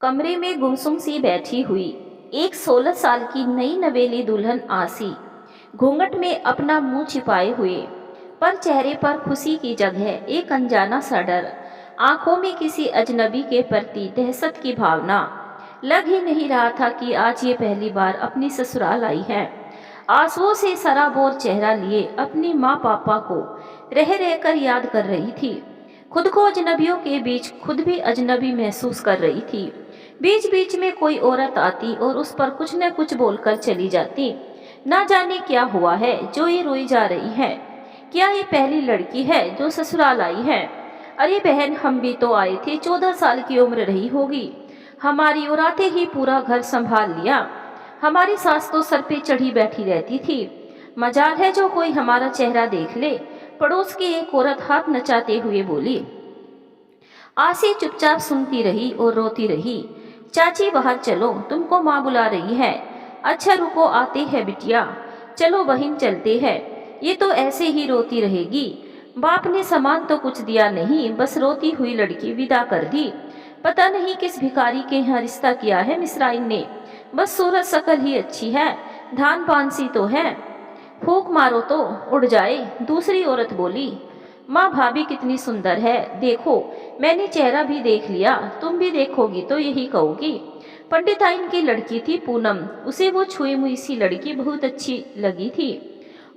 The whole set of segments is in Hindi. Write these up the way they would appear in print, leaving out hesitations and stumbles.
कमरे में गुमसुम सी बैठी हुई एक 16 साल की नई नवेली दुल्हन आसी घूंघट में अपना मुंह छिपाए हुए, पर चेहरे पर खुशी की जगह एक अनजाना सा डर, आंखों में किसी अजनबी के प्रति दहशत की भावना। लग ही नहीं रहा था कि आज ये पहली बार अपनी ससुराल आई है। आंसुओं से सराबोर चेहरा लिए अपनी माँ पापा को रह रहकर याद कर रही थी। खुद को अजनबियों के बीच खुद भी अजनबी महसूस कर रही थी। बीच बीच में कोई औरत आती और उस पर कुछ न कुछ बोलकर चली जाती। ना जाने क्या हुआ है जो ये रोई जा रही है। क्या ये पहली लड़की है जो ससुराल आई है? अरे बहन, हम भी तो आए थे, 14 साल की उम्र रही होगी हमारी, और आते ही पूरा घर संभाल लिया। हमारी सास तो सर पे चढ़ी बैठी रहती थी। मजाल है जो कोई हमारा चेहरा देख ले। पड़ोस की एक औरत हाथ नचाते हुए बोली। आसी चुपचाप सुनती रही और रोती रही। चाची बाहर चलो, तुमको माँ बुला रही है। अच्छा रुको, आते हैं बिटिया। चलो बहन चलते हैं। ये तो ऐसे ही रोती रहेगी। बाप ने सामान तो कुछ दिया नहीं, बस रोती हुई लड़की विदा कर दी। पता नहीं किस भिखारी के यहाँ रिश्ता किया है मिसराइन ने। बस सूरत शकल ही अच्छी है, धान पान सी तो है। फूंक मारो तो उड़ जाए। दूसरी औरत बोली। माँ भाभी कितनी सुंदर है, देखो मैंने चेहरा भी देख लिया, तुम भी देखोगी तो यही कहोगी। पंडिताइन की लड़की थी पूनम, उसे वो छुई मुई सी लड़की बहुत अच्छी लगी थी।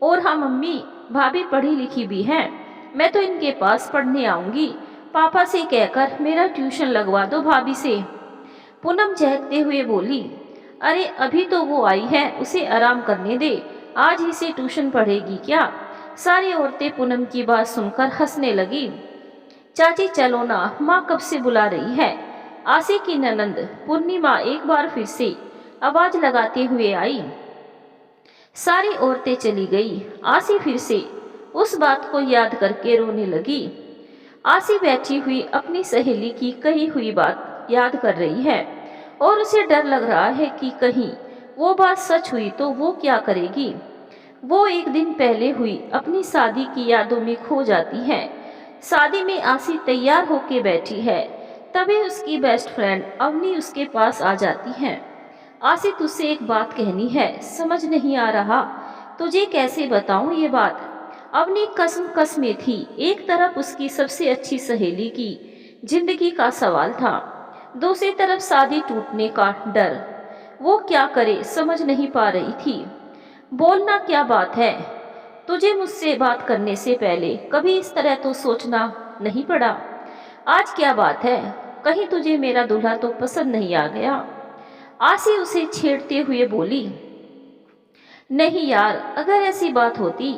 और हाँ मम्मी, भाभी पढ़ी लिखी भी है, मैं तो इनके पास पढ़ने आऊंगी। पापा से कहकर मेरा ट्यूशन लगवा दो भाभी से। पूनम चहकते हुए बोली। अरे अभी तो वो आई है, उसे आराम करने दे, आज ही से ट्यूशन पढ़ेगी क्या? सारी औरतें पूनम की बात सुनकर हंसने लगी। चाची चलो ना, माँ कब से बुला रही है। आसी की ननंद पूर्णिमा एक बार फिर से आवाज लगाते हुए आई। सारी औरतें चली गई। आसी फिर से उस बात को याद करके रोने लगी। आसी बैठी हुई अपनी सहेली की कही हुई बात याद कर रही है और उसे डर लग रहा है कि कहीं वो बात सच हुई तो वो क्या करेगी। वो एक दिन पहले हुई अपनी शादी की यादों में खो जाती है। शादी में आसी तैयार होके बैठी है, तभी उसकी बेस्ट फ्रेंड अवनी उसके पास आ जाती है। आसी तुझसे एक बात कहनी है, समझ नहीं आ रहा तुझे कैसे बताऊं ये बात। अवनी कसम कस में थी। एक तरफ उसकी सबसे अच्छी सहेली की जिंदगी का सवाल था, दूसरी तरफ शादी टूटने का डर। वो क्या करे समझ नहीं पा रही थी। बोलना क्या बात है, तुझे मुझसे बात करने से पहले कभी इस तरह तो सोचना नहीं पड़ा। आज क्या बात है, कहीं तुझे मेरा दूल्हा तो पसंद नहीं आ गया? आसी उसे छेड़ते हुए बोली। नहीं यार, अगर ऐसी बात होती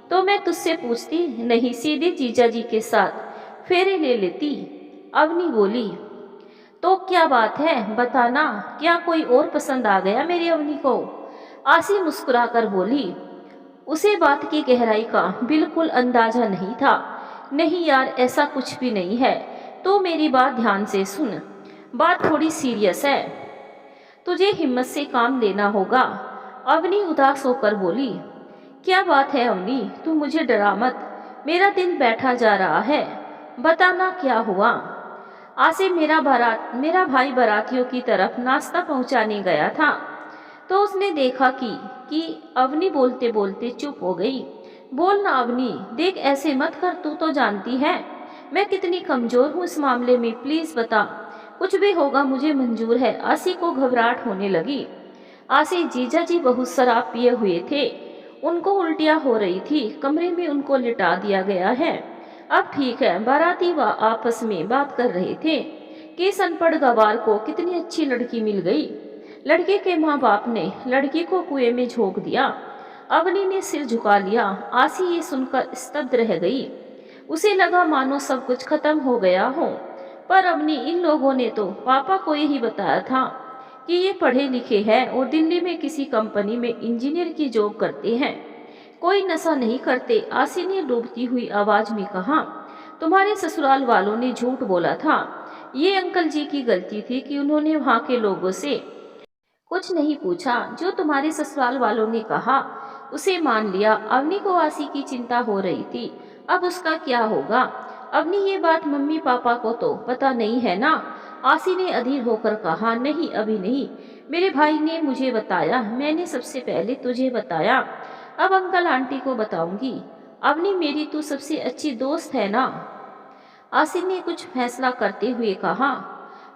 तो मैं तुझसे पूछती नहीं, सीधे जीजा जी के साथ फेरे ले लेती। अवनी बोली। तो क्या बात है बताना, क्या कोई और पसंद आ गया मेरी अवनी को? आसी मुस्कुराकर बोली। उसे बात की गहराई का बिल्कुल अंदाजा नहीं था। नहीं यार, ऐसा कुछ भी नहीं है, तो मेरी बात ध्यान से सुन, बात थोड़ी सीरियस है, तुझे हिम्मत से काम लेना होगा। अवनी उदास होकर बोली। क्या बात है अवनी, तू मुझे डरा मत, मेरा दिल बैठा जा रहा है, बताना क्या हुआ। आसे मेरा भाई बारातियों की तरफ नाश्ता पहुंचाने गया था, तो उसने देखा कि अवनी बोलते बोलते चुप हो गई। बोल ना अवनी, देख ऐसे मत कर, तू तो जानती है मैं कितनी कमजोर हूँ इस मामले में, प्लीज बता, कुछ भी होगा मुझे मंजूर है। आसी को घबराहट होने लगी। आसी जीजा जी बहुत शराब पिए हुए थे, उनको उल्टियाँ हो रही थी, कमरे में उनको लिटा दिया गया है। अब ठीक है। बाराती व आपस में बात कर रहे थे कि इस अनपढ़ गवार को कितनी अच्छी लड़की मिल गई। लड़के के माँ बाप ने लड़की को कुएं में झोंक दिया। अवनी ने सिर झुका लिया। आसी ये सुनकर स्तब्ध रह गई। उसे लगा मानो सब कुछ खत्म हो गया हो, पर अवनी, इन लोगों ने तो पापा को यही बताया था कि ये पढ़े लिखे हैं और दिल्ली में किसी कंपनी में इंजीनियर की जॉब करते हैं, कोई नशा नहीं करते। आसी ने डूबती हुई आवाज में कहा। तुम्हारे ससुराल वालों ने झूठ बोला था। ये अंकल जी की गलती थी कि उन्होंने वहाँ के लोगों से कुछ नहीं पूछा। जो तुम्हारे ससुराल वालों ने कहा उसे मान लिया। अवनी को आसी की चिंता हो रही थी, अब उसका क्या होगा। अवनी, ये बात मम्मी पापा को तो पता नहीं है ना? आसी ने अधीर होकर कहा, नहीं अभी नहीं, मेरे भाई ने मुझे बताया, मैंने सबसे पहले तुझे बताया, अब अंकल आंटी को बताऊंगी। अवनी मेरी तू सबसे अच्छी दोस्त है ना? आसिम ने कुछ फैसला करते हुए कहा,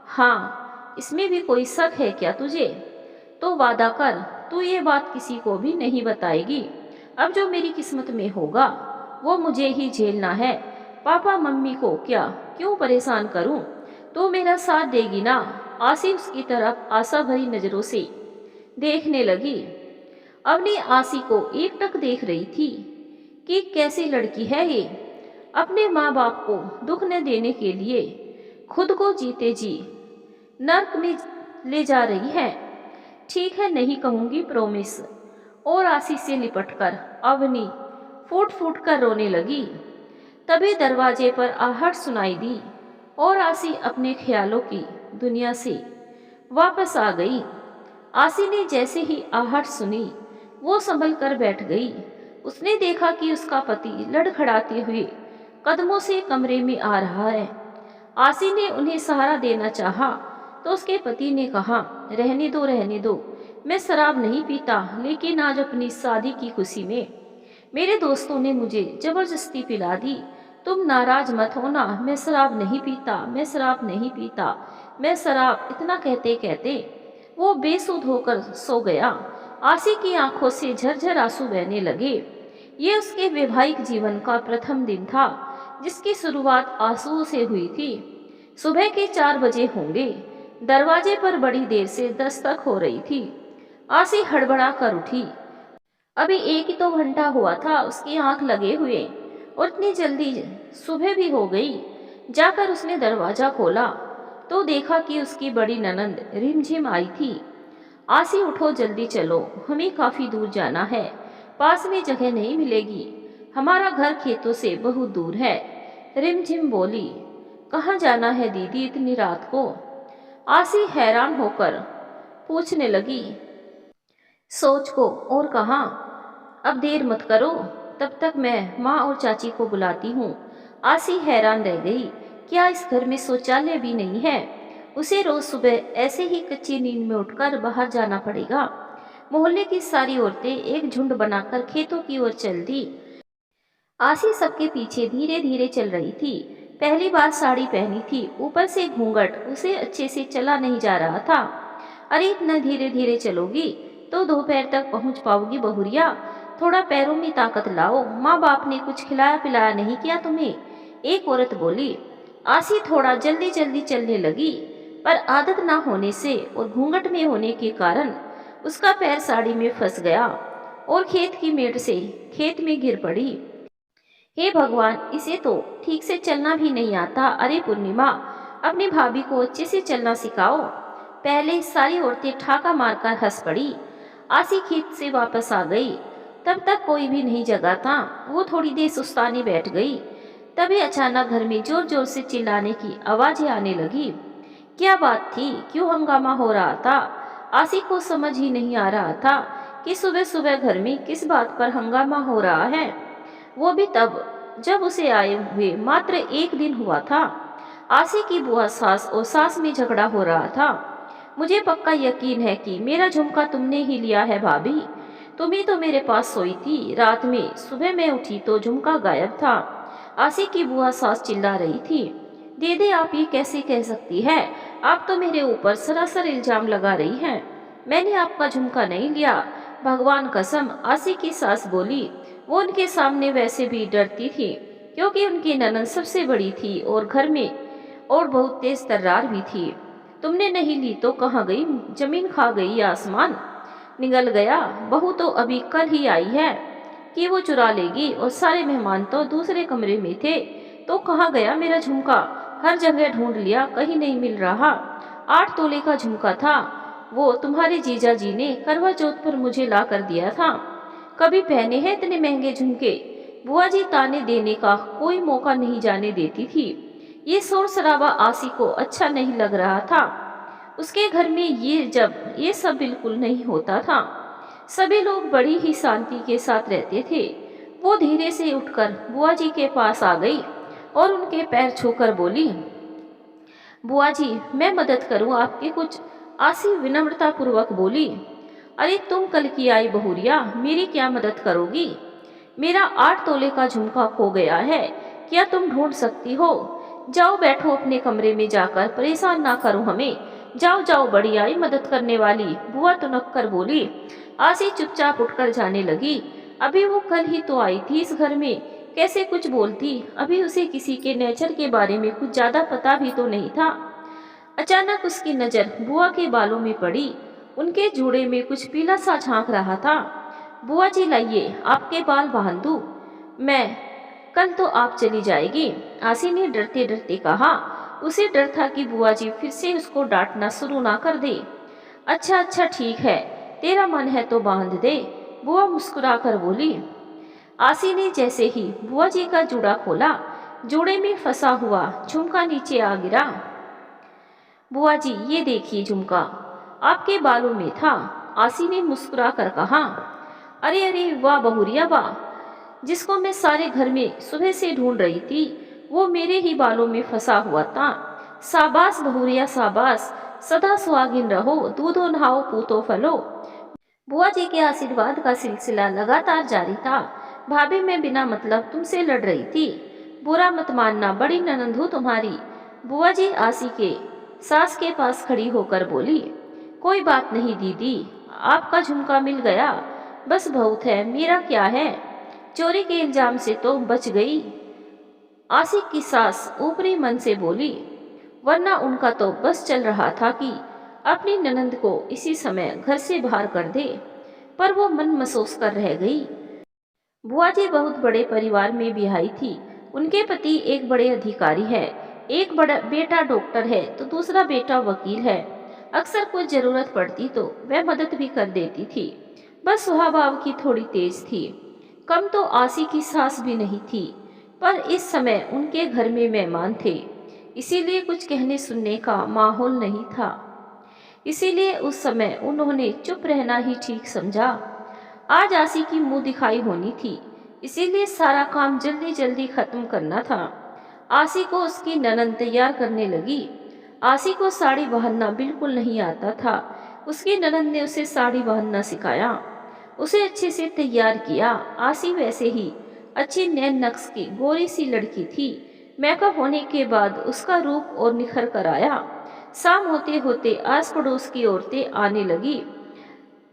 हाँ, इसमें भी कोई शक है क्या तुझे? तो वादा कर, तू ये बात किसी को भी नहीं बताएगी। अब जो मेरी किस्मत में होगा वो मुझे ही झेलना है। पापा मम्मी को क्या क्यों परेशान करूं? तो मेरा साथ देगी ना? आसी उसकी तरफ आशा भरी नजरों से देखने लगी। अवनी आसी को एकटक देख रही थी कि कैसी लड़की है ये, अपने माँ बाप को दुख न देने के लिए खुद को जीते जी नर्क में ले जा रही है। ठीक है, नहीं कहूंगी, प्रॉमिस। और आसी से लिपटकर अवनी फूट फूट कर रोने लगी। तभी दरवाजे पर आहट सुनाई दी और आसी अपने ख्यालों की दुनिया से वापस आ गई। आसी ने जैसे ही आहट सुनी वो संभल कर बैठ गई। उसने देखा कि उसका पति लड़खड़ाते हुए कदमों से कमरे में आ रहा है। आसी ने उन्हें सहारा देना चाहा तो उसके पति ने कहा, रहने दो, मैं शराब नहीं पीता, लेकिन आज अपनी शादी की खुशी में मेरे दोस्तों ने मुझे जबरदस्ती पिला दी। तुम नाराज मत होना, मैं शराब नहीं पीता, मैं शराब नहीं पीता, मैं शराब। इतना कहते कहते वो बेसुध होकर सो गया। आसी की आंखों से झरझर आंसू बहने लगे। ये उसके वैवाहिक जीवन का प्रथम दिन था जिसकी शुरुआत आंसुओं से हुई थी। सुबह के 4 बजे होंगे। दरवाजे पर बड़ी देर से दस्तक हो रही थी। आसी हड़बड़ा कर उठी। अभी 1 ही तो घंटा हुआ था उसकी आंख लगे हुए, और इतनी जल्दी सुबह भी हो गई। जाकर उसने दरवाजा खोला तो देखा कि उसकी बड़ी ननंद रिमझिम आई थी। आसी, उठो, जल्दी चलो, हमें काफी दूर जाना है, पास में जगह नहीं मिलेगी, हमारा घर खेतों से बहुत दूर है। रिमझिम बोली, कहाँ जाना है दीदी इतनी रात को? आसी हैरान होकर पूछने लगी, सोच को, और कहाँ? अब देर मत करो, तब तक मैं माँ और चाची को बुलाती हूँ। आसी हैरान रह गई, क्या इस घर में शौचालय भी नहीं है? उसे रोज सुबह ऐसे ही कच्ची नींद में उठकर बाहर जाना पड़ेगा। मोहल्ले की सारी औरतें एक झुंड बनाकर खेतों की ओर चल दी। आसी सबके पीछे धीरे धीरे चल रही थी। पहली बार साड़ी पहनी थी, ऊपर से घूंघट, उसे अच्छे से चला नहीं जा रहा था। अरे इतना धीरे धीरे चलोगी तो दोपहर तक पहुंच पाओगी बहुरिया, थोड़ा पैरों में ताकत लाओ, माँ बाप ने कुछ खिलाया पिलाया नहीं किया तुम्हें? एक औरत बोली। आसी थोड़ा जल्दी जल्दी चलने लगी, पर आदत ना होने से और घूंघट में होने के कारण उसका पैर साड़ी में फंस गया और खेत की मेड़ से खेत में गिर पड़ी। हे भगवान, इसे तो ठीक से चलना भी नहीं आता। अरे पूर्णिमा, अपनी भाभी को अच्छे से चलना सिखाओ। पहले सारी औरतें ठाका मारकर हंस पड़ी। आसी खेत से वापस आ गई। तब तक कोई भी नहीं जगा था। वो थोड़ी देर सुस्ताने बैठ गई। तभी अचानक घर में जोर जोर से चिल्लाने की आवाजें आने लगी। क्या बात थी? क्यों हंगामा हो रहा था? आसी को समझ ही नहीं आ रहा था कि सुबह सुबह घर में किस बात पर हंगामा हो रहा है, वो भी तब जब उसे आए हुए मात्र 1 दिन हुआ था। आसी की बुआ सास और सास में झगड़ा हो रहा था। मुझे पक्का यकीन है कि मेरा झुमका तुमने ही लिया है भाभी, तुम ही तो मेरे पास सोई थी रात में, सुबह मैं उठी तो झुमका गायब था। आसी की बुआ सास चिल्ला रही थी। दीदी, आप ये कैसे कह सकती है? आप तो मेरे ऊपर सरासर इल्जाम लगा रही हैं। मैंने आपका झुमका नहीं लिया, भगवान कसम। आसी की सास बोली। वो उनके सामने वैसे भी डरती थी क्योंकि उनकी ननद सबसे बड़ी थी और घर में और बहुत तेज तर्रार भी थी। तुमने नहीं ली तो कहाँ गई? जमीन खा गई या आसमान निगल गया? बहू तो अभी कल ही आई है कि वो चुरा लेगी, और सारे मेहमान तो दूसरे कमरे में थे। तो कहाँ गया मेरा झुमका? हर जगह ढूंढ लिया, कहीं नहीं मिल रहा। 8 तोले का झुमका था, वो तुम्हारे जीजा जी ने करवा चौथ पर मुझे ला कर दिया था। कभी पहने हैं इतने महंगे झुमके? बुआ जी ताने देने का कोई मौका नहीं जाने देती थी। ये शोर शराबा आसी को अच्छा नहीं लग रहा था। उसके घर में ये सब बिल्कुल नहीं होता था। सभी लोग बड़ी ही शांति के साथ रहते थे। वो धीरे से उठकर बुआ जी के पास आ गई और उनके पैर छूकर बोली, बुआ जी, मैं मदद करूं आपकी कुछ? आसी विनम्रता पूर्वक बोली। अरे तुम कल की आई बहुरिया, मेरी क्या मदद करोगी? मेरा 8 तोले का झुमका खो गया है, क्या तुम ढूंढ सकती हो? जाओ बैठो अपने कमरे में जाकर, परेशान ना करो हमें। जाओ जाओ, बड़ी आई मदद करने वाली, बुआ तुनक कर बोली। आसी चुपचाप उठकर जाने लगी। अभी वो कल ही तो आई थी इस घर में, कैसे कुछ बोलती? अभी उसे किसी के नेचर के बारे में कुछ ज्यादा पता भी तो नहीं था। अचानक उसकी नजर बुआ के बालों में पड़ी। उनके जूड़े में कुछ पीला सा झांक रहा था। बुआ जी लाइए, आपके बाल बांध दूं। मैं, कल तो आप चली जाएगी, आसी ने डरते डरते कहा। उसे डर था कि बुआ जी फिर से उसको डांटना शुरू ना कर दे। अच्छा अच्छा ठीक है, तेरा मन है तो बांध दे, बुआ मुस्कुरा कर बोली। आसी ने जैसे ही बुआ जी का जूड़ा खोला, जूड़े में फंसा हुआ झुमका नीचे आ गिरा। बुआ जी ये देखिए झुमका, आपके बालों में था, आसी ने मुस्कुरा कर कहा। अरे अरे वाह बहुरिया वाह, जिसको मैं सारे घर में सुबह से ढूंढ रही थी वो मेरे ही बालों में फंसा हुआ था। शाबाश बहुरिया शाबाश, सदा सुहागिन रहो, दूधो नहाओ पूतो फलो। बुआ जी के आशीर्वाद का सिलसिला लगातार जारी था। भाभी मैं बिना मतलब तुमसे लड़ रही थी, बुरा मत मानना, बड़ी ननंद हूँ तुम्हारी। बुआ जी आसी के सास के पास खड़ी होकर बोली। कोई बात नहीं दीदी, आपका झुमका मिल गया, बस बहुत है, मेरा क्या है, चोरी के इल्जाम से तो बच गई। आसिक की सास ऊपरी मन से बोली, वरना उनका तो बस चल रहा था कि अपनी ननंद को इसी समय घर से बाहर कर दे, पर वो मन महसूस कर रह गई। बुआ जी बहुत बड़े परिवार में बिहाई थी। उनके पति एक बड़े अधिकारी है, एक बड़ा बेटा डॉक्टर है तो दूसरा बेटा वकील है। अक्सर कुछ जरूरत पड़ती तो वह मदद भी कर देती थी, बस स्वभाव की थोड़ी तेज थी। कम तो आसी की सास भी नहीं थी, पर इस समय उनके घर में मेहमान थे, इसीलिए कुछ कहने सुनने का माहौल नहीं था। इसीलिए उस समय उन्होंने चुप रहना ही ठीक समझा। आज आसी की मुंह दिखाई होनी थी, इसीलिए सारा काम जल्दी जल्दी खत्म करना था। आसी को उसकी ननद तैयार करने लगी। आसी को साड़ी पहनना बिल्कुल नहीं आता था, उसकी ननद ने उसे साड़ी पहनना सिखाया, उसे अच्छे से तैयार किया। आसी वैसे ही अच्छी नैन नक्श की गोरी सी लड़की थी। मेकअप होने के बाद उसका रूप और निखर कर आया। शाम होते होते आस पड़ोस की औरतें आने लगी।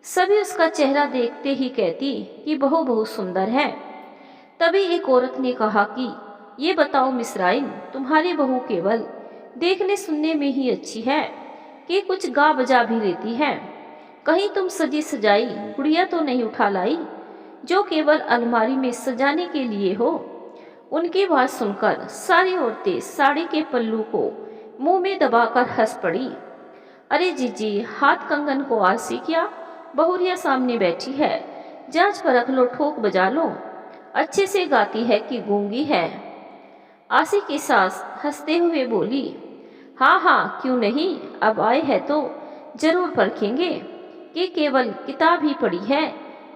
सभी उसका चेहरा देखते ही कहती कि बहू बहुत सुंदर है। तभी एक औरत ने कहा कि ये बताओ मिसराइन, तुम्हारी बहू केवल देखने सुनने में ही अच्छी है कि कुछ गा बजा भी लेती है? कहीं तुम सजी सजाई गुड़िया तो नहीं उठा लाई, जो केवल अलमारी में सजाने के लिए हो? उनकी बात सुनकर सारी औरतें साड़ी के पल्लू को मुंह में दबाकर हंस पड़ी। अरे जीजी, हाथ कंगन को आरसी क्या, बहुरिया सामने बैठी है, जांच परख लो, ठोक बजा लो, अच्छे से गाती है कि गूंगी है? आसी की सास हंसते हुए बोली, हाँ हाँ क्यों नहीं, अब आए हैं तो जरूर परखेंगे कि केवल किताब ही पढ़ी है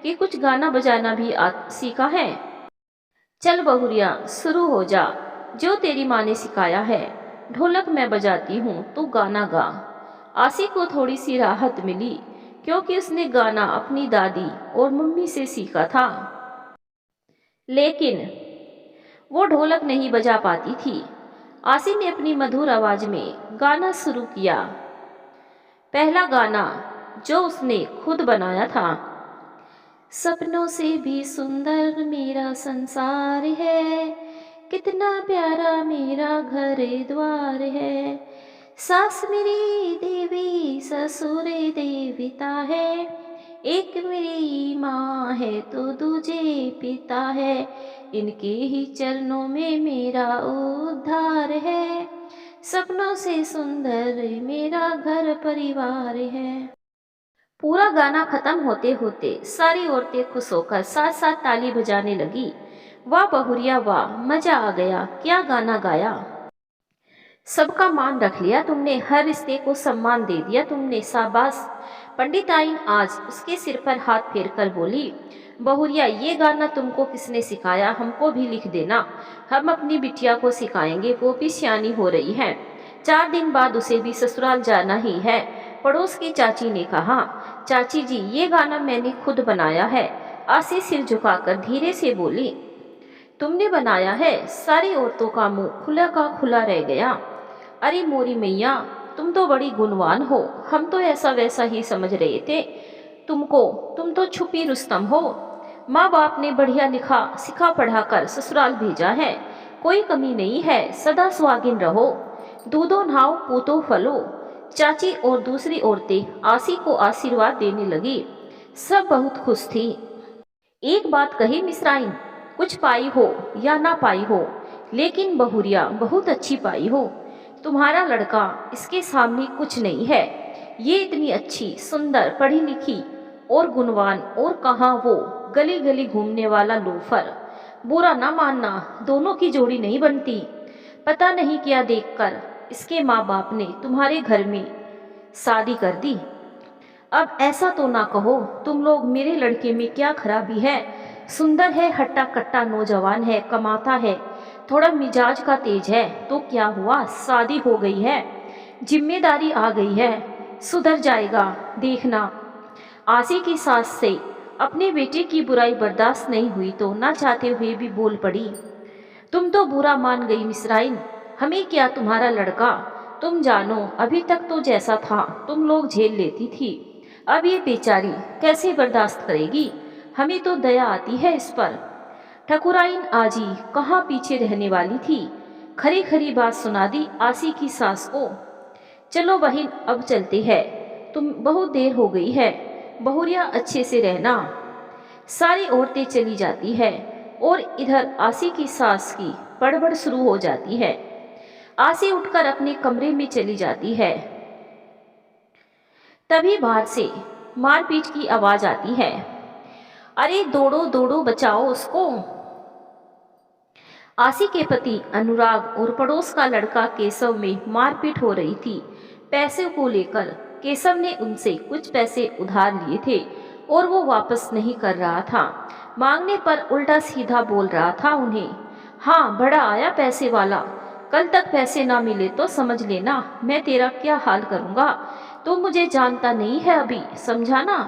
कि कुछ गाना बजाना भी सीखा है। चल बहुरिया शुरू हो जा, जो तेरी माँ ने सिखाया है, ढोलक मैं बजाती हूँ तू गाना गा। आसी को थोड़ी सी राहत मिली, क्योंकि उसने गाना अपनी दादी और मम्मी से सीखा था, लेकिन वो ढोलक नहीं बजा पाती थी। आसी ने अपनी मधुर आवाज में गाना शुरू किया। पहला गाना जो उसने खुद बनाया था। सपनों से भी सुंदर मेरा संसार है, कितना प्यारा मेरा घर द्वार है, सास मेरी देवी ससुर देवता है, एक मेरी माँ है तो दूजे पिता है, इनके ही चरणों में मेरा उद्धार है, सपनों से सुंदर मेरा घर परिवार है। पूरा गाना खत्म होते होते सारी औरतें खुश होकर साथ साथ ताली बजाने लगी। वाह बहुरिया वाह, मजा आ गया, क्या गाना गाया, सबका मान रख लिया तुमने, हर रिश्ते को सम्मान दे दिया तुमने, शाबाश। पंडिताइन आज उसके सिर पर हाथ फेर कर बोली, बहुरिया ये गाना तुमको किसने सिखाया, हमको भी लिख देना, हम अपनी बिटिया को सिखाएंगे, वो भी सियानी हो रही है। 4 दिन बाद उसे भी ससुराल जाना ही है। पड़ोस की चाची ने कहा, चाची जी ये गाना मैंने खुद बनाया है। आसी सिर झुकाकर धीरे से बोली, तुमने बनाया है? सारी औरतों का मुंह खुला का खुला रह गया। अरे मोरी मैया, तुम तो बड़ी गुणवान हो, हम तो ऐसा वैसा ही समझ रहे थे तुमको, तुम तो छुपी रुस्तम हो। माँ बाप ने बढ़िया लिखा सिखा पढ़ा कर ससुराल भेजा है, कोई कमी नहीं है, सदा सुहागिन रहो, दूधो नहाओ पूतो फलो। चाची और दूसरी औरतें आसी को आशीर्वाद देने लगी। सब बहुत खुश थी। एक बात कही मिश्राइन, कुछ पाई हो या ना पाई हो, लेकिन बहुरिया बहुत अच्छी पाई हो। तुम्हारा लड़का इसके सामने कुछ नहीं है। ये इतनी अच्छी सुंदर पढ़ी लिखी और गुणवान, और कहाँ वो गली गली घूमने वाला लोफर। बुरा ना मानना, दोनों की जोड़ी नहीं बनती। पता नहीं क्या देखकर इसके माँ बाप ने तुम्हारे घर में शादी कर दी। अब ऐसा तो ना कहो तुम लोग, मेरे लड़के में क्या खराबी है? सुंदर है, हट्टा कट्टा नौजवान है, कमाता है, थोड़ा मिजाज का तेज है, तो क्या हुआ, शादी हो गई है, जिम्मेदारी आ गई है, सुधर जाएगा देखना। आसी की सास से अपने बेटे की बुराई बर्दाश्त नहीं हुई तो ना चाहते हुए भी बोल पड़ी, तुम तो बुरा मान गई मिसराइन, हमें क्या तुम्हारा लड़का, तुम जानो अभी तक तो जैसा था तुम लोग झेल लेती थी, अब ये बेचारी कैसे बर्दाश्त करेगी? हमें तो दया आती है इस पर। ठकुराइन आजी कहाँ पीछे रहने वाली थी, खरी खरी बात सुना दी आसी की सास को। चलो बहन अब चलते हैं, तुम बहुत देर हो गई है, बहुरिया अच्छे से रहना। सारी औरतें चली जाती है और इधर आसी की सास की बड़बड़ शुरू हो जाती है। आसी उठकर अपने कमरे में चली जाती है। तभी बाहर से मारपीट की आवाज आती है। अरे दौड़ो दौड़ो, बचाओ उसको। आसी के पति अनुराग और पड़ोस का लड़का केशव में मारपीट हो रही थी। पैसे को लेकर केशव ने उनसे कुछ पैसे उधार लिए थे और वो वापस नहीं कर रहा था। मांगने पर उल्टा सीधा बोल रहा था उन्हें, हाँ बड़ा आया पैसे वाला, कल तक पैसे ना मिले तो समझ लेना मैं तेरा क्या हाल करूँगा। तो मुझे जानता नहीं है अभी, समझा ना?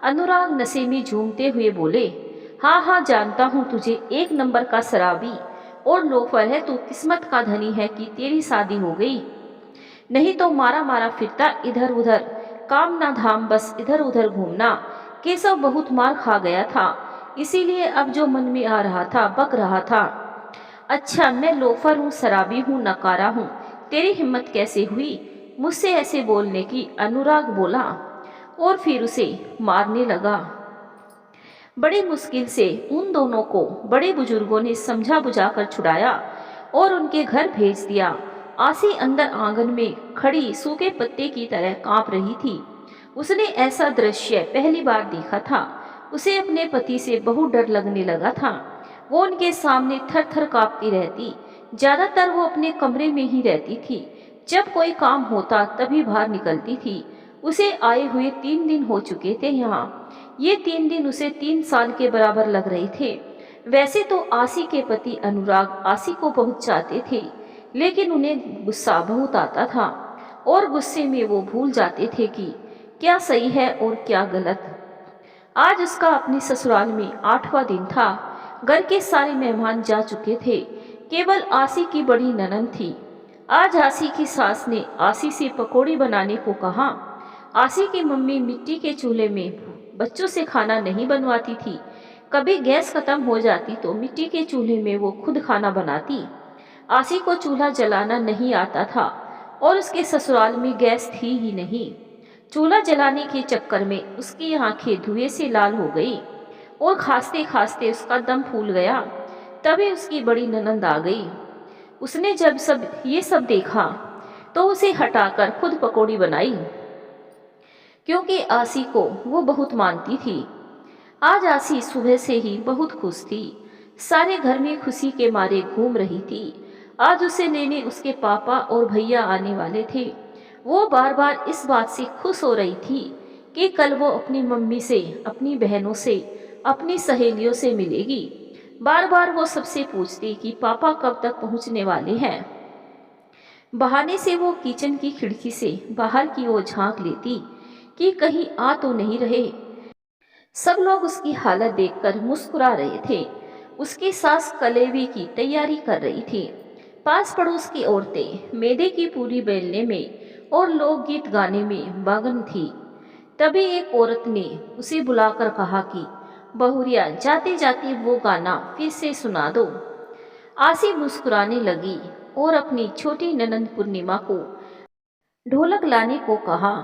अनुराग नशे में झूमते हुए बोले, हाँ हाँ जानता हूँ तुझे, एक नंबर का शराबी और लोफर है तू, किस्मत का धनी है कि तेरी शादी हो गई, नहीं तो मारा मारा फिरता इधर उधर, काम ना धाम बस इधर उधर घूमना। केशव बहुत मार खा गया था, इसीलिए अब जो मन में आ रहा था बक रहा था। अच्छा मैं लोफर हूँ, शराबी हूँ, नकारा हूँ, तेरी हिम्मत कैसे हुई मुझसे ऐसे बोलने की? अनुराग बोला और फिर उसे मारने लगा। बड़ी मुश्किल से उन दोनों को बड़े बुजुर्गों ने समझा बुझाकर छुड़ाया और उनके घर भेज दिया। आसी अंदर आंगन में खड़ी सूखे पत्ते की तरह कांप रही थी। उसने ऐसा दृश्य पहली बार देखा था। उसे अपने पति से बहुत डर लगने लगा था। वो उनके सामने थर थर कांपती रहती। ज्यादातर वो अपने कमरे में ही रहती थी। जब कोई काम होता तभी बाहर निकलती थी। उसे आए हुए 3 दिन हो चुके थे यहाँ। ये 3 दिन उसे 3 साल के बराबर लग रहे थे। वैसे तो आसी के पति अनुराग आसी को बहुत चाहते थे, लेकिन उन्हें गुस्सा बहुत आता था और गुस्से में वो भूल जाते थे कि क्या सही है और क्या गलत। आज उसका अपने ससुराल में 8वां दिन था। घर के सारे मेहमान जा चुके थे, केवल आसी की बड़ी ननद थी। आज आसी की सास ने आसी से पकौड़ी बनाने को कहा। आसी की मम्मी मिट्टी के चूल्हे में बच्चों से खाना नहीं बनवाती थी। कभी गैस खत्म हो जाती तो मिट्टी के चूल्हे में वो खुद खाना बनाती। आसी को चूल्हा जलाना नहीं आता था और उसके ससुराल में गैस थी ही नहीं। चूल्हा जलाने के चक्कर में उसकी आंखें धुएं से लाल हो गई और खांसते खांसते उसका दम फूल गया। तभी उसकी बड़ी ननद आ गई। उसने जब ये सब देखा तो उसे हटाकर खुद पकौड़ी बनाई, क्योंकि आसी को वो बहुत मानती थी। आज आसी सुबह से ही बहुत खुश थी। सारे घर में खुशी के मारे घूम रही थी। आज उसे लेने उसके पापा और भैया आने वाले थे। वो बार बार इस बात से खुश हो रही थी कि कल वो अपनी मम्मी से, अपनी बहनों से, अपनी सहेलियों से मिलेगी। बार बार वो सबसे पूछती कि पापा कब तक पहुंचने वाले हैं। बहाने से वो किचन की खिड़की से बाहर की ओर झांक लेती कि कहीं आ तो नहीं रहे। सब लोग उसकी हालत देखकर मुस्कुरा रहे थे। उसकी सास कलेवी की तैयारी कर रही थी। पास पड़ोस की औरतें मैदे की पूरी बेलने में और लोकगीत गाने में मगन थी। तभी एक औरत ने उसे बुलाकर कहा कि बहुरिया, जाते जाते वो गाना फिर से सुना दो। आसी मुस्कुराने लगी और अपनी छोटी ननंद पूर्णिमा को ढोलक लाने को कहा।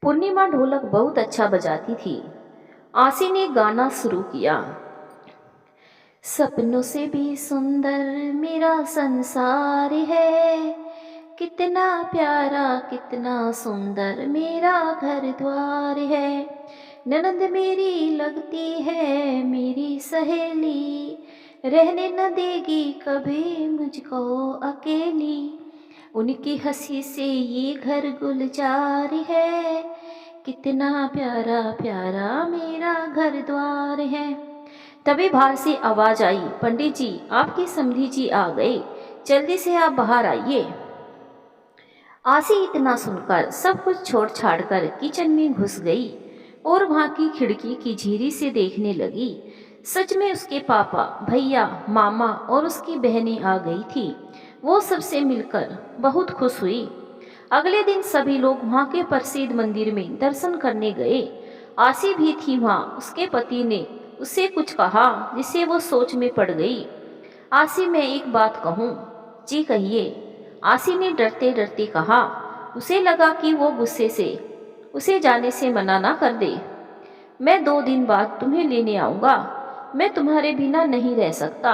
पूर्णिमा ढोलक बहुत अच्छा बजाती थी। आसी ने गाना शुरू किया। सपनों से भी सुंदर मेरा संसार है, कितना प्यारा कितना सुंदर मेरा घर द्वार है। ननंद मेरी लगती है मेरी सहेली, रहने न देगी कभी मुझको अकेली। उनकी हंसी से ये घर गुलजार है, कितना प्यारा प्यारा मेरा घर द्वार है। तभी बाहर से आवाज आई, पंडित जी, आपकी समधी जी आ गए, जल्दी से आप बाहर आइए। आसी इतना सुनकर सब कुछ छोड़ छाड़ कर किचन में घुस गई और वहां की खिड़की की झीरी से देखने लगी। सच में उसके पापा, भैया, मामा और उसकी बहनें आ गई थी। वो सबसे मिलकर बहुत खुश हुई। अगले दिन सभी लोग वहां के प्रसिद्ध मंदिर में दर्शन करने गए। आसी भी थी वहां। उसके पति ने उससे कुछ कहा जिससे वो सोच में पड़ गई। आसी, मैं एक बात कहूँ? जी कहिए, आसी ने डरते डरते कहा। उसे लगा कि वो गुस्से से उसे जाने से मना ना कर दे। मैं 2 दिन बाद तुम्हें लेने आऊंगा, मैं तुम्हारे बिना नहीं रह सकता।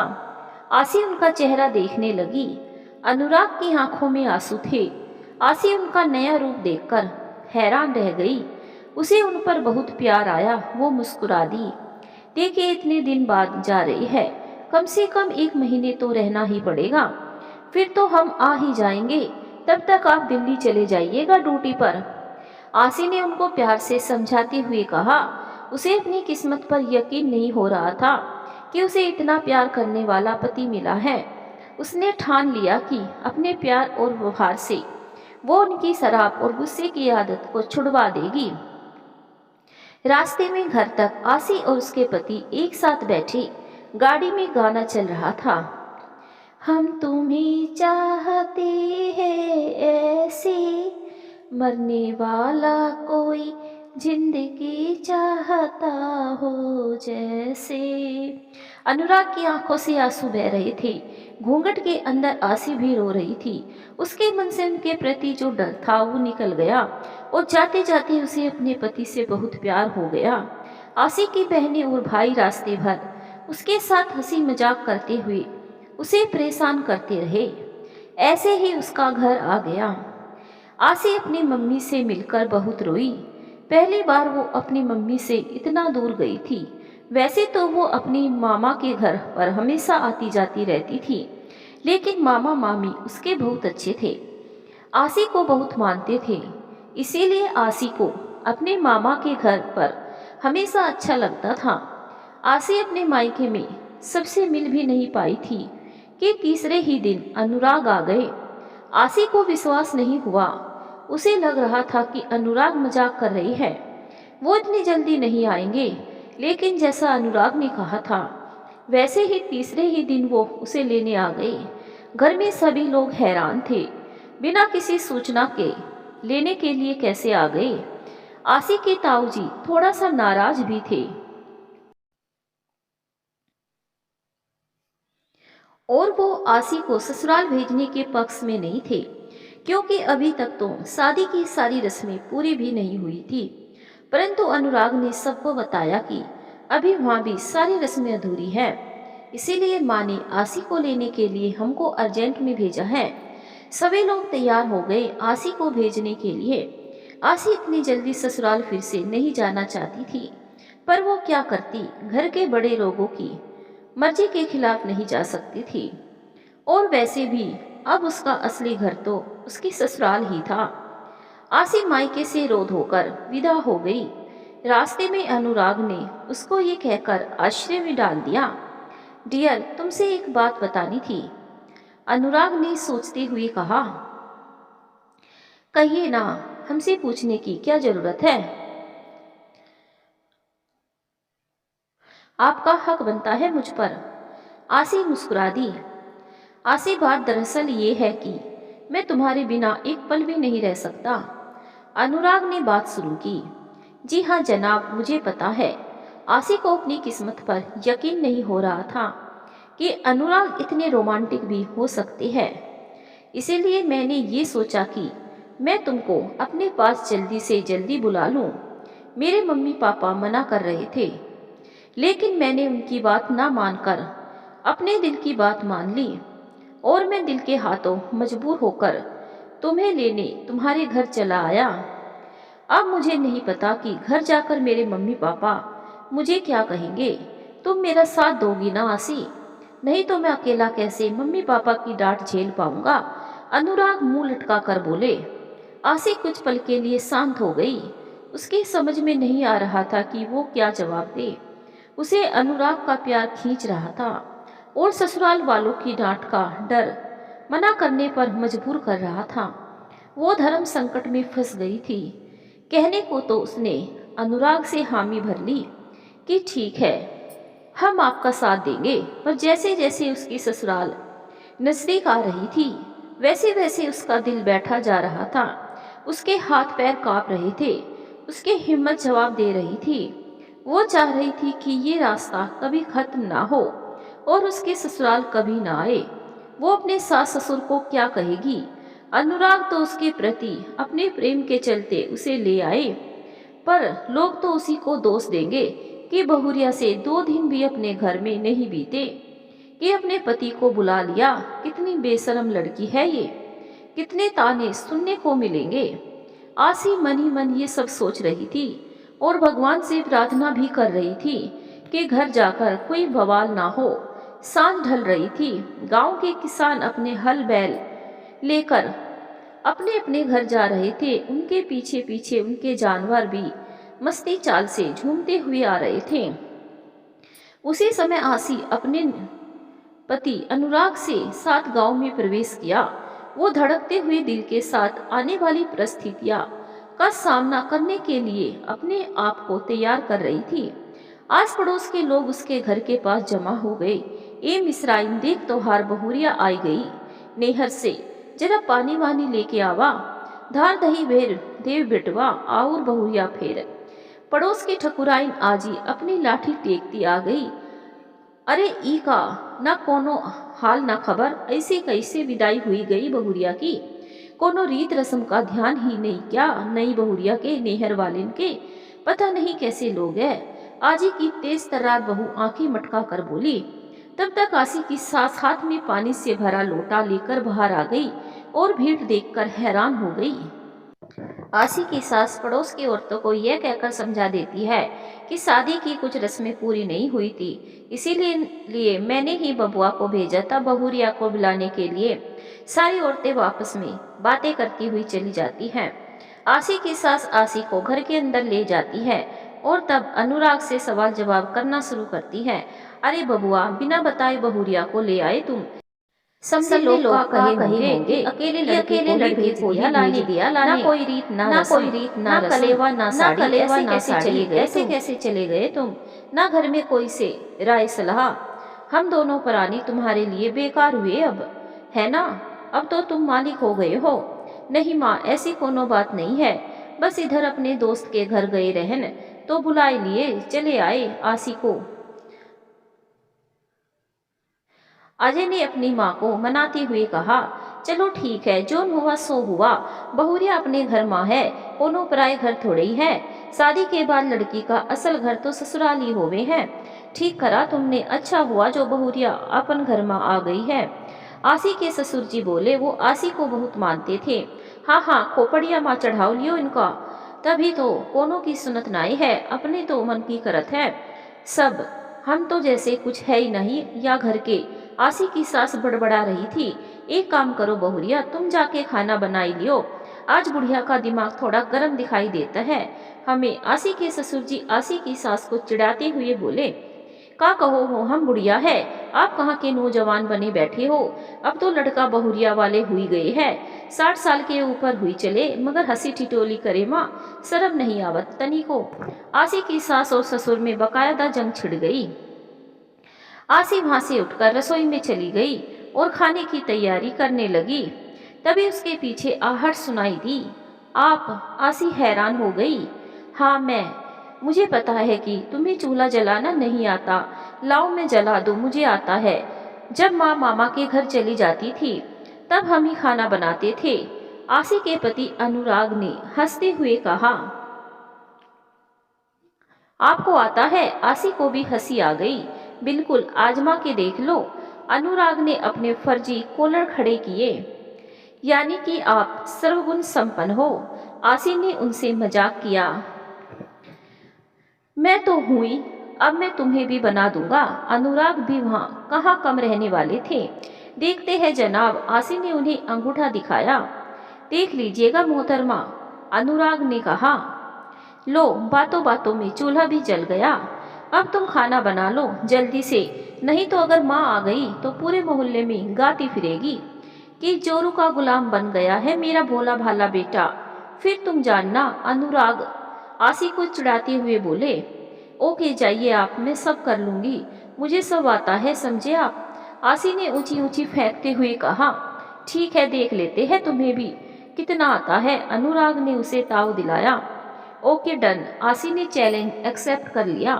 आसी उनका चेहरा देखने लगी। अनुराग की आंखों में आंसू थे। आसी उनका नया रूप देखकर हैरान रह गई। उसे उन पर बहुत प्यार आया। वो मुस्कुरा दी। देखिए, इतने दिन बाद जा रही है, कम से कम 1 महीने तो रहना ही पड़ेगा, फिर तो हम आ ही जाएंगे। तब तक आप दिल्ली चले जाइएगा ड्यूटी पर। आसी ने उनको प्यार से समझाते हुए कहा। उसे अपनी किस्मत पर यकीन नहीं हो रहा था कि उसे इतना प्यार करने वाला पति मिला है। उसने ठान लिया कि अपने प्यार और व्यवहार से वो उनकी शराब और गुस्से की आदत को छुड़वा देगी। रास्ते में घर तक आसी और उसके पति एक साथ बैठे गाड़ी में गाना चल रहा था। हम तुम्हें चाहते हैं ऐसे, मरने वाला कोई जिंदगी चाहता हो जैसे। अनुराग की आंखों से आंसू बह रहे थे। घूंघट के अंदर आसी भी रो रही थी। उसके मन से उनके प्रति जो डर था वो निकल गया और जाते जाते उसे अपने पति से बहुत प्यार हो गया। आसी की बहनें और भाई रास्ते भर उसके साथ हंसी मजाक करते हुए उसे परेशान करते रहे। ऐसे ही उसका घर आ गया। आसी अपनी मम्मी से मिलकर बहुत रोई। पहली बार वो अपनी मम्मी से इतना दूर गई थी। वैसे तो वो अपनी मामा के घर पर हमेशा आती जाती रहती थी, लेकिन मामा मामी उसके बहुत अच्छे थे, आसी को बहुत मानते थे। इसीलिए आसी को अपने मामा के घर पर हमेशा अच्छा लगता था। आसी अपने मायके में सबसे मिल भी नहीं पाई थी कि तीसरे ही दिन अनुराग आ गए। आसी को विश्वास नहीं हुआ। उसे लग रहा था कि अनुराग मजाक कर रही है, वो इतनी जल्दी नहीं आएंगे। लेकिन जैसा अनुराग ने कहा था वैसे ही तीसरे ही दिन वो उसे लेने आ गए। घर में सभी लोग हैरान थे, बिना किसी सूचना के लेने के लिए कैसे आ गए। आसी के ताऊजी थोड़ा सा नाराज भी थे और वो आसी को ससुराल भेजने के पक्ष में नहीं थे, क्योंकि अभी तक तो शादी की सारी रस्में पूरी भी नहीं हुई थी। परंतु अनुराग ने सबको बताया कि अभी वहाँ भी सारी रस्में अधूरी है। इसीलिए माँ ने आसी को लेने के लिए हमको अर्जेंट में भेजा है। सभी लोग तैयार हो गए आसी को भेजने के लिए। आसी इतनी जल्दी ससुराल फिर से नहीं जाना चाहती थी, पर वो क्या करती, घर के बड़े लोगों की मर्जी के खिलाफ नहीं जा सकती थी। और वैसे भी अब उसका असली घर तो उसकी ससुराल ही था। आसी मायके से रो धोकर विदा हो गई। रास्ते में अनुराग ने उसको ये कहकर आश्चर्य में डाल दिया, डियर, तुमसे एक बात बतानी थी। अनुराग ने सोचते हुए कहा, कहिए ना, हमसे पूछने की क्या जरूरत है। आपका हक बनता है मुझ पर। आसी मुस्कुरा दी। आसी, बात दरअसल ये है कि मैं तुम्हारे बिना एक पल भी नहीं रह सकता। अनुराग ने बात शुरू की। जी हाँ जनाब, मुझे पता है। आसी को अपनी किस्मत पर यकीन नहीं हो रहा था कि अनुराग इतने रोमांटिक भी हो सकते हैं। इसीलिए मैंने ये सोचा कि मैं तुमको अपने पास जल्दी से जल्दी बुला लूं। मेरे मम्मी पापा मना कर रहे थे, लेकिन मैंने उनकी बात ना मानकर अपने दिल की बात मान ली और मैं दिल के हाथों मजबूर होकर तुम्हें लेने तुम्हारे घर चला आया। अब मुझे नहीं पता कि घर जाकर मेरे मम्मी पापा मुझे क्या कहेंगे। तुम मेरा साथ दोगी ना आसी? नहीं तो मैं अकेला कैसे मम्मी पापा की डांट झेल पाऊंगा। अनुराग मुंह लटका कर बोले। आसी कुछ पल के लिए शांत हो गई। उसकी समझ में नहीं आ रहा था कि वो क्या जवाब दे। उसे अनुराग का प्यार खींच रहा था और ससुराल वालों की डांट का डर मना करने पर मजबूर कर रहा था। वो धर्म संकट में फंस गई थी। कहने को तो उसने अनुराग से हामी भर ली कि ठीक है, हम आपका साथ देंगे, पर जैसे जैसे उसकी ससुराल नजदीक आ रही थी वैसे वैसे उसका दिल बैठा जा रहा था। उसके हाथ पैर कांप रहे थे। उसकी हिम्मत जवाब दे रही थी। वो चाह रही थी कि ये रास्ता कभी खत्म ना हो और उसके ससुराल कभी ना आए। वो अपने सास ससुर को क्या कहेगी। अनुराग तो उसके प्रति अपने प्रेम के चलते उसे ले आए, पर लोग तो उसी को दोष देंगे कि बहुरिया से 2 दिन भी अपने घर में नहीं बीते कि अपने पति को बुला लिया। कितनी बेशरम लड़की है ये। कितने ताने सुनने को मिलेंगे। आसी मन ही मन ये सब सोच रही थी और भगवान से प्रार्थना भी कर रही थी कि घर जाकर कोई बवाल ना हो। सांझ ढल रही थी। गांव के किसान अपने हल बैल लेकर अपने अपने घर जा रहे थे। उनके पीछे पीछे उनके जानवर भी मस्ती चाल से झूमते हुए आ रहे थे। उसी समय आसी अपने पति अनुराग से साथ गांव में प्रवेश किया। वो धड़कते हुए दिल के साथ आने वाली परिस्थितियां का सामना करने के लिए अपने आप को तैयार कर रही थी। आस पड़ोस के लोग उसके घर के पास जमा हो गए। ए मिसराइन, देख तोहार बहुरिया आई गई नेहर से, जरा पानी वानी लेके आवा। धार दही भेर देव बेटवा और बहुरिया फेर। पड़ोस की ठकुराइन आजी अपनी लाठी टेकती आ गई। अरे ई का ना कोनो हाल ना खबर, ऐसे कैसे विदाई हुई गई बहुरिया की। कोनो रीत रस्म का ध्यान ही नहीं क्या नई बहुरिया के नेहर वालिन के। पता नहीं कैसे लोग हैं। आजी की तेज तर्रार बहू आंखें मटका कर बोली। तब तक आसी की सास हाथ में पानी से भरा लोटा लेकर बाहर आ गई और भीड़ देखकर हैरान हो गई। आसी की सास पड़ोस की औरतों को यह कहकर समझा देती है कि शादी की कुछ रस्में पूरी नहीं हुई थी, इसीलिए मैंने ही बबुआ को भेजा था बहुरिया को बुलाने के लिए। सारी औरतें आपस में बातें करती हुई चली जाती हैं। आसी की सास आसी को घर के अंदर ले जाती है और तब अनुराग से सवाल जवाब करना शुरू करती है। अरे बबुआ, बिना बताए बहुरिया को ले आए तुम? सबने लोग का कहे होंगे अकेले लड़के को ही लाने दिया लाने। ना कोई रीत ना कलेवा ना साड़ी, ऐसे कैसे चले गए तुम? ना घर में कोई से राय सलाह। हम दोनों प्राणी तुम्हारे लिए बेकार हुए अब, है ना? अब तो तुम मालिक हो गए हो। नहीं माँ, ऐसी कोनो बात नहीं है। बस इधर अपने दोस्त के घर गए रहन तो बुलाए लिए चले आए आसी को। अजय ने अपनी माँ को मनाते हुए कहा, चलो ठीक है, जो हुआ सो हुआ। बहुरिया अपने घर माँ है, कोनो पराए घर थोड़े ही है। शादी के बाद लड़की का असल घर तो ससुराल ही होवे हैं। ठीक करा तुमने, अच्छा हुआ जो बहुरिया अपन घर माँ आ गई है। आसी के ससुर जी बोले। वो आसी को बहुत मानते थे। हाँ हाँ, खोपड़िया माँ चढ़ाओ लियो इनका, तभी तो कोनो की सुनत नाई है, अपने तो मन की करत है सब। हम तो जैसे कुछ है ही नहीं या घर के। आसी की सास बड़बड़ा रही थी। एक काम करो बहुरिया, तुम जाके खाना बनाई लियो। आज बुढ़िया का दिमाग थोड़ा गर्म दिखाई देता है हमें। आसी के ससुर जी आसी की सास को चिढ़ाते हुए बोले। का कहो हो हम बुढ़िया है, आप कहाँ के नौजवान बने बैठे हो। अब तो लड़का बहुरिया वाले हुई गए हैं, 60 साल के ऊपर हुई चले, मगर हंसी ठिठोली करे माँ, शर्म नहीं आवत तनी को। आसी की सास और ससुर में बकायदा जंग छिड़ गई। आसी वहां से उठकर रसोई में चली गई और खाने की तैयारी करने लगी। तभी उसके पीछे आहट सुनाई दी। आप? आसी हैरान हो गई। हाँ मैं। मुझे पता है कि तुम्हें चूल्हा जलाना नहीं आता, लाओ मैं जला दूं, मुझे आता है। जब माँ मामा के घर चली जाती थी तब हम ही खाना बनाते थे। आसी के पति अनुराग ने हंसते हुए कहा। आपको आता है? आसी को भी हंसी आ गई। बिल्कुल, आजमा के देख लो। अनुराग ने अपने फर्जी कोलर खड़े किए। यानी कि आप सर्वगुण संपन्न हो? आसी ने उनसे मजाक किया। मैं तो हुई, अब मैं तुम्हें भी बना दूंगा। अनुराग भी वहाँ कहाँ कम रहने वाले थे। देखते हैं जनाब, आसी ने उन्हें अंगूठा दिखाया। देख लीजिएगा मोहतरमा, अनुराग ने कहा। लो, बातों बातों में चूल्हा भी जल गया। अब तुम खाना बना लो जल्दी से, नहीं तो अगर माँ आ गई तो पूरे मोहल्ले में गाती फिरेगी कि जोरू का गुलाम बन गया है मेरा भोला भाला बेटा। फिर तुम जानना। अनुराग आसी को चिढ़ाते हुए बोले। ओके जाइए आप, मैं सब कर लूंगी, मुझे सब आता है, समझे आप। आसी ने ऊंची ऊंची फेंकते हुए कहा। ठीक है, देख लेते हैं तुम्हें भी कितना आता है। अनुराग ने उसे ताव दिलाया। ओके डन, आसी ने चैलेंज एक्सेप्ट कर लिया।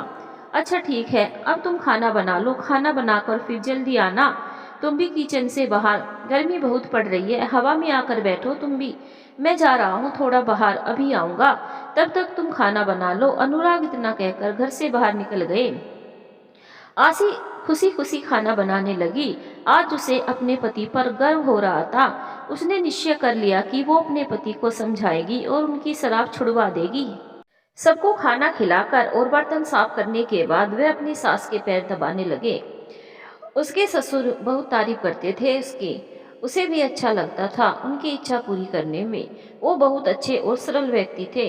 अच्छा ठीक है, अब तुम खाना बना लो, खाना बनाकर फिर जल्दी आना। तुम भी किचन से बाहर, गर्मी बहुत पड़ रही है, हवा में आकर बैठो तुम भी। मैं जा रहा हूँ थोड़ा बाहर, अभी आऊँगा, तब तक तुम खाना बना लो। अनुराग इतना कहकर घर से बाहर निकल गए। आसी खुशी खुशी खाना बनाने लगी। आज उसे अपने पति पर गर्व हो रहा था। उसने निश्चय कर लिया कि वो अपने पति को समझाएगी और उनकी शराब छुड़वा देगी। सबको खाना खिलाकर और बर्तन साफ करने के बाद वे अपनी सास के पैर दबाने लगे। उसके ससुर बहुत तारीफ करते थे उसकी, उसे भी अच्छा लगता था उनकी इच्छा पूरी करने में। वो बहुत अच्छे और सरल व्यक्ति थे।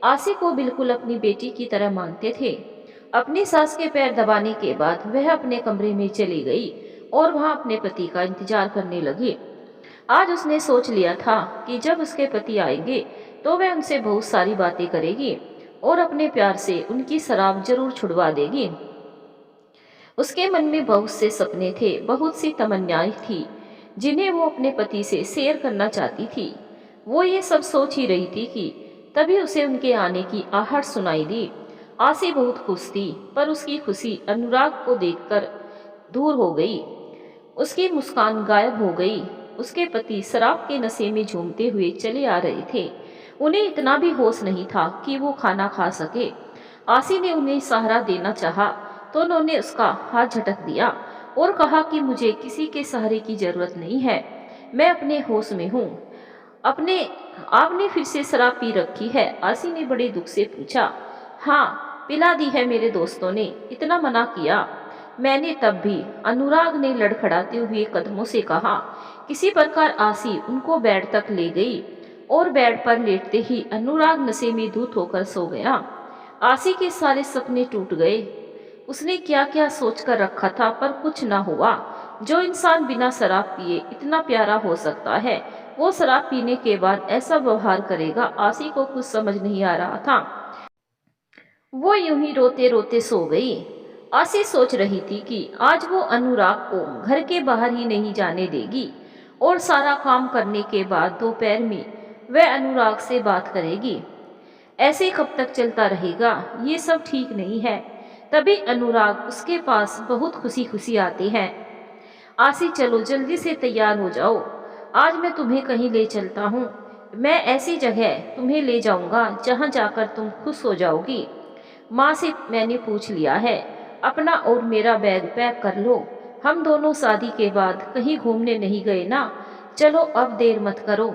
आसी को बिल्कुल अपनी बेटी की तरह मानते थे। अपनी सास के पैर दबाने के बाद वह अपने कमरे में चली गई और वहां अपने पति का इंतजार करने लगी। आज उसने सोच लिया था कि जब उसके पति आएंगे तो वह उनसे बहुत सारी बातें करेगी और अपने प्यार से उनकी शराब जरूर छुड़वा देगी। उसके मन में बहुत से सपने थे, बहुत सी तमन्नाएं थी जिन्हें वो अपने पति से शेयर करना चाहती थी। वो ये सब सोच ही रही थी कि तभी उसे उनके आने की आहट सुनाई दी। आसी बहुत खुश थी, पर उसकी खुशी अनुराग को देखकर दूर हो गई। उसकी मुस्कान गायब हो गई। उसके पति शराब के नशे में झूमते हुए चले आ रहे थे। उन्हें इतना भी होश नहीं था कि वो खाना खा सके। आसी ने उन्हें सहारा देना चाहा तो उन्होंने उसका हाथ झटक दिया और कहा कि मुझे किसी के सहारे की जरूरत नहीं है, मैं अपने होश में हूँ। अपने आपने फिर से शराब पी रखी है? आसी ने बड़े दुख से पूछा। हाँ, पिला दी है, मेरे दोस्तों ने इतना मना किया, मैंने तब भी। अनुराग ने लड़खड़ाते हुए कदमों से कहा। किसी प्रकार आसी उनको बेड तक ले गई और बेड पर लेटते ही अनुराग नशे में धुत होकर सो गया। आसी के सारे सपने टूट गए। उसने क्या क्या सोच कर रखा था, पर कुछ ना हुआ। जो इंसान बिना शराब पिए इतना प्यारा हो सकता है, वो शराब पीने के बाद ऐसा व्यवहार करेगा। आसी को कुछ समझ नहीं आ रहा था। वो यूं ही रोते रोते सो गई। आसी सोच रही थी कि आज वो अनुराग को घर के बाहर ही नहीं जाने देगी और सारा काम करने के बाद दोपहर में वह अनुराग से बात करेगी। ऐसे कब तक चलता रहेगा? ये सब ठीक नहीं है। तभी अनुराग उसके पास बहुत खुशी खुशी आते हैं। आसी चलो जल्दी से तैयार हो जाओ, आज मैं तुम्हें कहीं ले चलता हूँ। मैं ऐसी जगह तुम्हें ले जाऊंगा जहाँ जाकर तुम खुश हो जाओगी। माँ से मैंने पूछ लिया है, अपना और मेरा बैग पैक कर लो। हम दोनों शादी के बाद कहीं घूमने नहीं गए ना, चलो अब देर मत करो।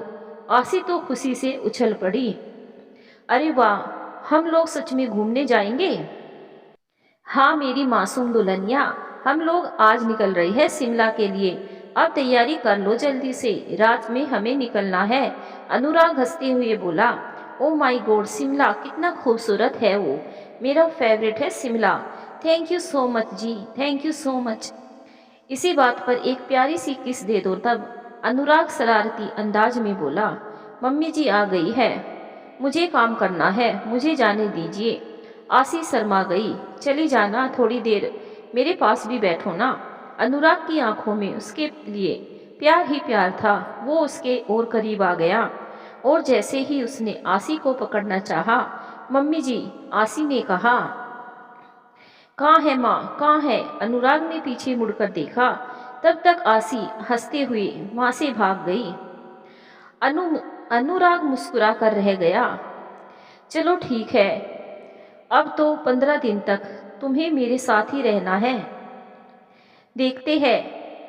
आसी तो खुशी से उछल पड़ी। अरे वाह, हम लोग सच में घूमने जाएंगे? हाँ मेरी मासूम दुल्हनिया, हम लोग आज निकल रही है शिमला के लिए। अब तैयारी कर लो जल्दी से, रात में हमें निकलना है। अनुराग हंसते हुए बोला। ओ माय गॉड, शिमला कितना खूबसूरत है वो, मेरा फेवरेट है Shimla. Thank you so much ji, thank you so much. इसी बात पर एक प्यारी सी किस दे दो तब। अनुराग शरारती अंदाज में बोला, मम्मी जी आ गई है, मुझे काम करना है, मुझे जाने दीजिए। आशी शर्मा गई। चली जाना, थोड़ी देर मेरे पास भी बैठो ना। अनुराग की आंखों में उसके लिए प्यार ही प्यार था। वो उसके और करीब आ गया और जैसे ही उसने आशी को पकड़ना चाहा, मम्मी जी, आशी ने कहा। कहाँ है माँ, कहाँ है? अनुराग ने पीछे मुड़कर देखा। तब तक आशी हंसते हुए वहां से भाग गई। अनु अनुराग मुस्कुरा कर रह गया। चलो ठीक है, अब तो 15 दिन तक तुम्हें मेरे साथ ही रहना है। देखते हैं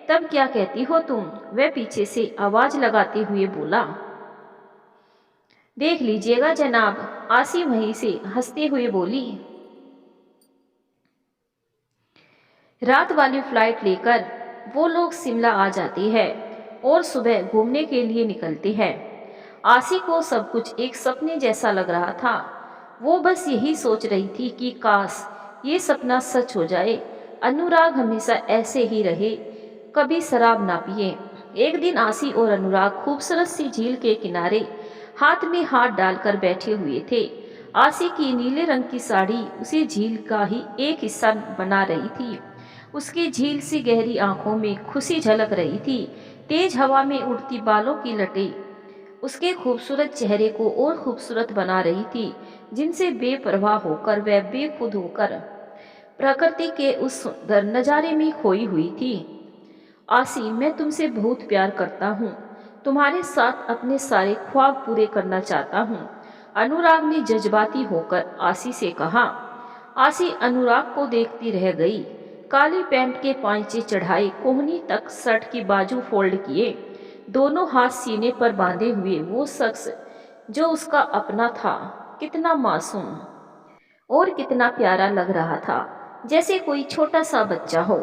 तब क्या कहती हो तुम, वह पीछे से आवाज लगाते हुए बोला। देख लीजिएगा जनाब, आशी वहीं से हंसते हुए बोली। रात वाली फ्लाइट लेकर वो लोग शिमला आ जाते हैं और सुबह घूमने के लिए निकलते हैं। आशी को सब कुछ एक सपने जैसा लग रहा था। वो बस यही सोच रही थी कि काश ये सपना सच हो जाए। अनुराग हमेशा ऐसे ही रहे, कभी शराब ना पिए। एक दिन आशी और अनुराग खूबसूरत सी झील के किनारे हाथ में हाथ डालकर बैठे हुए थे। आशी की नीले रंग की साड़ी उसे झील का ही एक हिस्सा बना रही थी। उसकी झील सी गहरी आंखों में खुशी झलक रही थी। तेज हवा में उड़ती बालों की लटें उसके खूबसूरत चेहरे को और खूबसूरत बना रही थी, जिनसे बेपरवाह होकर वह बेखुद होकर प्रकृति के उस सुंदर नजारे में खोई हुई थी। आशी, मैं तुमसे बहुत प्यार करता हूँ, तुम्हारे साथ अपने सारे ख्वाब पूरे करना चाहता हूँ। अनुराग ने जज्बाती होकर आशी से कहा। आशी अनुराग को देखती रह गई। काली पैंट के पांचे चढ़ाए, कोहनी तक शर्ट की बाजू फोल्ड किए, दोनों हाथ सीने पर बांधे हुए वो शख्स जो उसका अपना था, कितना मासूम और कितना प्यारा लग रहा था, जैसे कोई छोटा सा बच्चा हो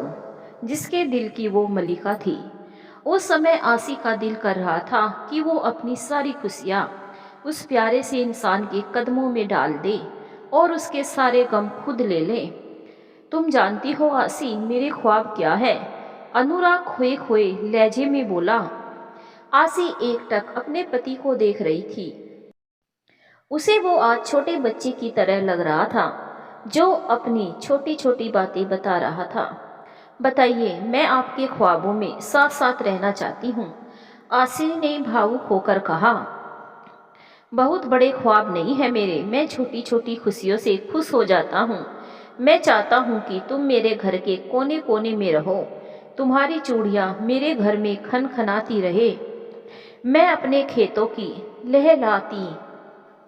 जिसके दिल की वो मलिका थी। उस समय आशी का दिल कर रहा था कि वो अपनी सारी खुशियाँ उस प्यारे से इंसान के कदमों में डाल दे और उसके सारे गम खुद ले ले। तुम जानती हो आशी, मेरे ख्वाब क्या है? अनुराग खोए खोए लहजे में बोला। आशी एकटक अपने पति को देख रही थी। उसे वो आज छोटे बच्चे की तरह लग रहा था जो अपनी छोटी छोटी बातें बता रहा था। बताइए, मैं आपके ख्वाबों में साथ साथ रहना चाहती हूँ, आशी ने भावुक होकर कहा। बहुत बड़े ख्वाब नहीं है मेरे, मैं छोटी छोटी खुशियों से खुश हो जाता हूँ। मैं चाहता हूँ कि तुम मेरे घर के कोने कोने में रहो, तुम्हारी चूड़ियाँ मेरे घर में खनखनाती रहे, मैं अपने खेतों की लहलहाती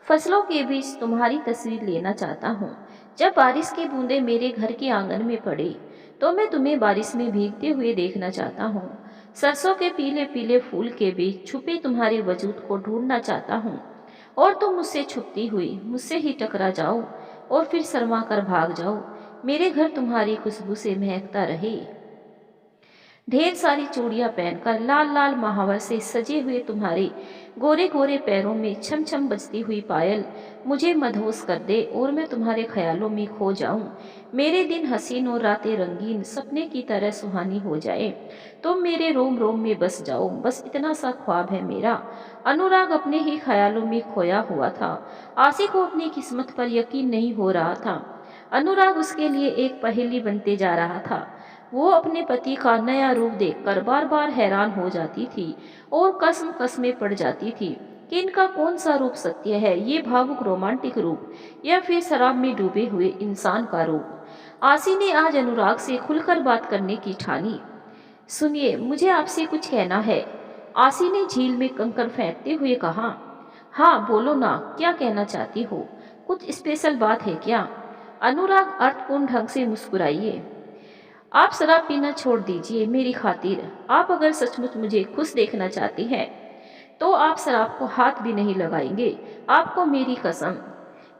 फसलों के बीच तुम्हारी तस्वीर लेना चाहता हूँ। जब बारिश की बूंदें मेरे घर के आंगन में पड़े तो मैं तुम्हें बारिश में भीगते हुए देखना चाहता हूँ। सरसों के पीले पीले फूल के बीच छुपे तुम्हारे वजूद को ढूंढना चाहता हूँ और तुम मुझसे छुपती हुई मुझसे ही टकरा जाओ और फिर शर्मा कर भाग जाओ। मेरे घर तुम्हारी खुशबू से महकता रहे। ढेर सारी चूड़ियां पहनकर लाल लाल महावर से सजे हुए तुम्हारे गोरे गोरे पैरों में छम छम बजती हुई पायल मुझे मदहोश कर दे और मैं तुम्हारे ख्यालों में खो जाऊं। मेरे दिन हसीन और रातें रंगीन सपने की तरह सुहानी हो जाए, तुम मेरे रोम रोम में बस जाओ, बस इतना सा ख्वाब है मेरा। अनुराग अपने ही ख्यालों में खोया हुआ था। आशी को अपनी किस्मत पर यकीन नहीं हो रहा था। अनुराग उसके लिए एक पहेली बनते जा रहा था। वो अपने पति का नया रूप देखकर बार बार हैरान हो जाती थी और कसम कसमें पड़ जाती थी कि इनका कौन सा रूप सत्य है, ये भावुक रोमांटिक रूप या फिर शराब में डूबे हुए इंसान का रूप। आशी ने आज अनुराग से खुलकर बात करने की ठानी। सुनिए, मुझे आपसे कुछ कहना है, आशी ने झील में कंकड़ फेंकते हुए कहा। हाँ बोलो ना, क्या कहना चाहती हो? कुछ स्पेशल बात है क्या? अनुराग अर्थपूर्ण ढंग से मुस्कुराइए। आप शराब पीना छोड़ दीजिए मेरी खातिर। आप अगर सचमुच मुझे खुश देखना चाहते हैं तो आप शराब को हाथ भी नहीं लगाएंगे। आपको मेरी कसम,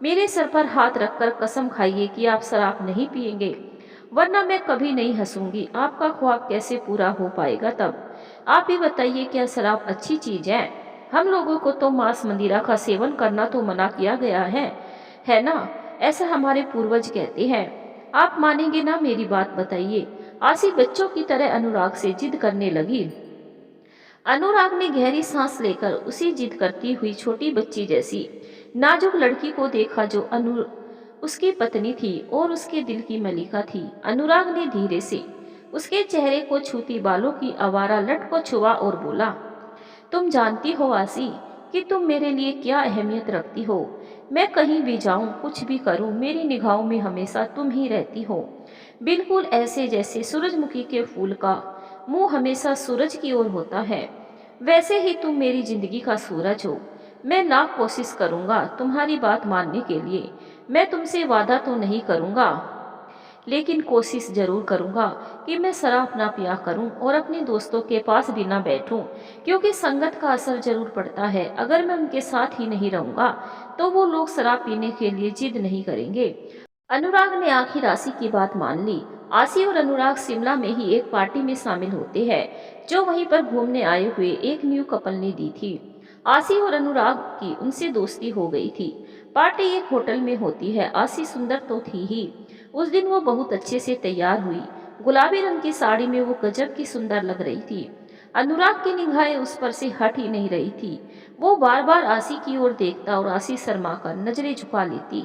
मेरे सर पर हाथ रखकर कसम खाइए कि आप शराब नहीं पिएंगे, वरना मैं कभी नहीं हंसूंगी। आपका ख्वाब कैसे पूरा हो पाएगा तब? आप ही बताइए, क्या शराब अच्छी चीज है? हम लोगों को तो मांस मंदिरा का सेवन करना तो मना किया गया है ना? ऐसा हमारे पूर्वज कहते हैं। आप मानेंगे ना मेरी बात, बताइए। आसी बच्चों की तरह अनुराग से जिद करने लगी। अनुराग ने गहरी सांस लेकर उसी जिद करती हुई छोटी बच्ची जैसी नाजुक लड़की को देखा जो उसकी पत्नी थी और उसके दिल की मलिका थी। अनुराग ने धीरे से उसके चेहरे को छूती बालों की आवारा लट को छुआ और बोला, तुम जानती हो आसी कि तुम मेरे लिए क्या अहमियत रखती हो। मैं कहीं भी जाऊं, कुछ भी करूं, मेरी निगाहों में हमेशा तुम ही रहती हो। बिल्कुल ऐसे जैसे सूरजमुखी के फूल का मुंह हमेशा सूरज की ओर होता है, वैसे ही तुम मेरी जिंदगी का सूरज हो। मैं लाख कोशिश करूंगा तुम्हारी बात मानने के लिए। मैं तुमसे वादा तो नहीं करूंगा, लेकिन कोशिश जरूर करूंगा कि मैं शराब ना पिया करूं और अपने दोस्तों के पास भी ना बैठूं, क्योंकि संगत का असर जरूर पड़ता है। अगर मैं उनके साथ ही नहीं रहूंगा तो वो लोग शराब पीने के लिए जिद नहीं करेंगे। अनुराग ने आखिर आसी की बात मान ली। आसी और अनुराग शिमला में ही एक पार्टी में शामिल होते हैं जो वहीं पर घूमने आए हुए एक न्यू कपल ने दी थी। आसी और अनुराग की उनसे दोस्ती हो गई थी। पार्टी एक होटल में होती है। आसी सुंदर तो थी ही, उस दिन वो बहुत अच्छे से तैयार हुई। गुलाबी रंग की साड़ी में वो गजब की सुंदर लग रही थी। अनुराग की निगाहें उस पर से हट ही नहीं रही थी। वो बार बार आसी की ओर देखता और आसी शर्मा कर नजरें झुका लेती।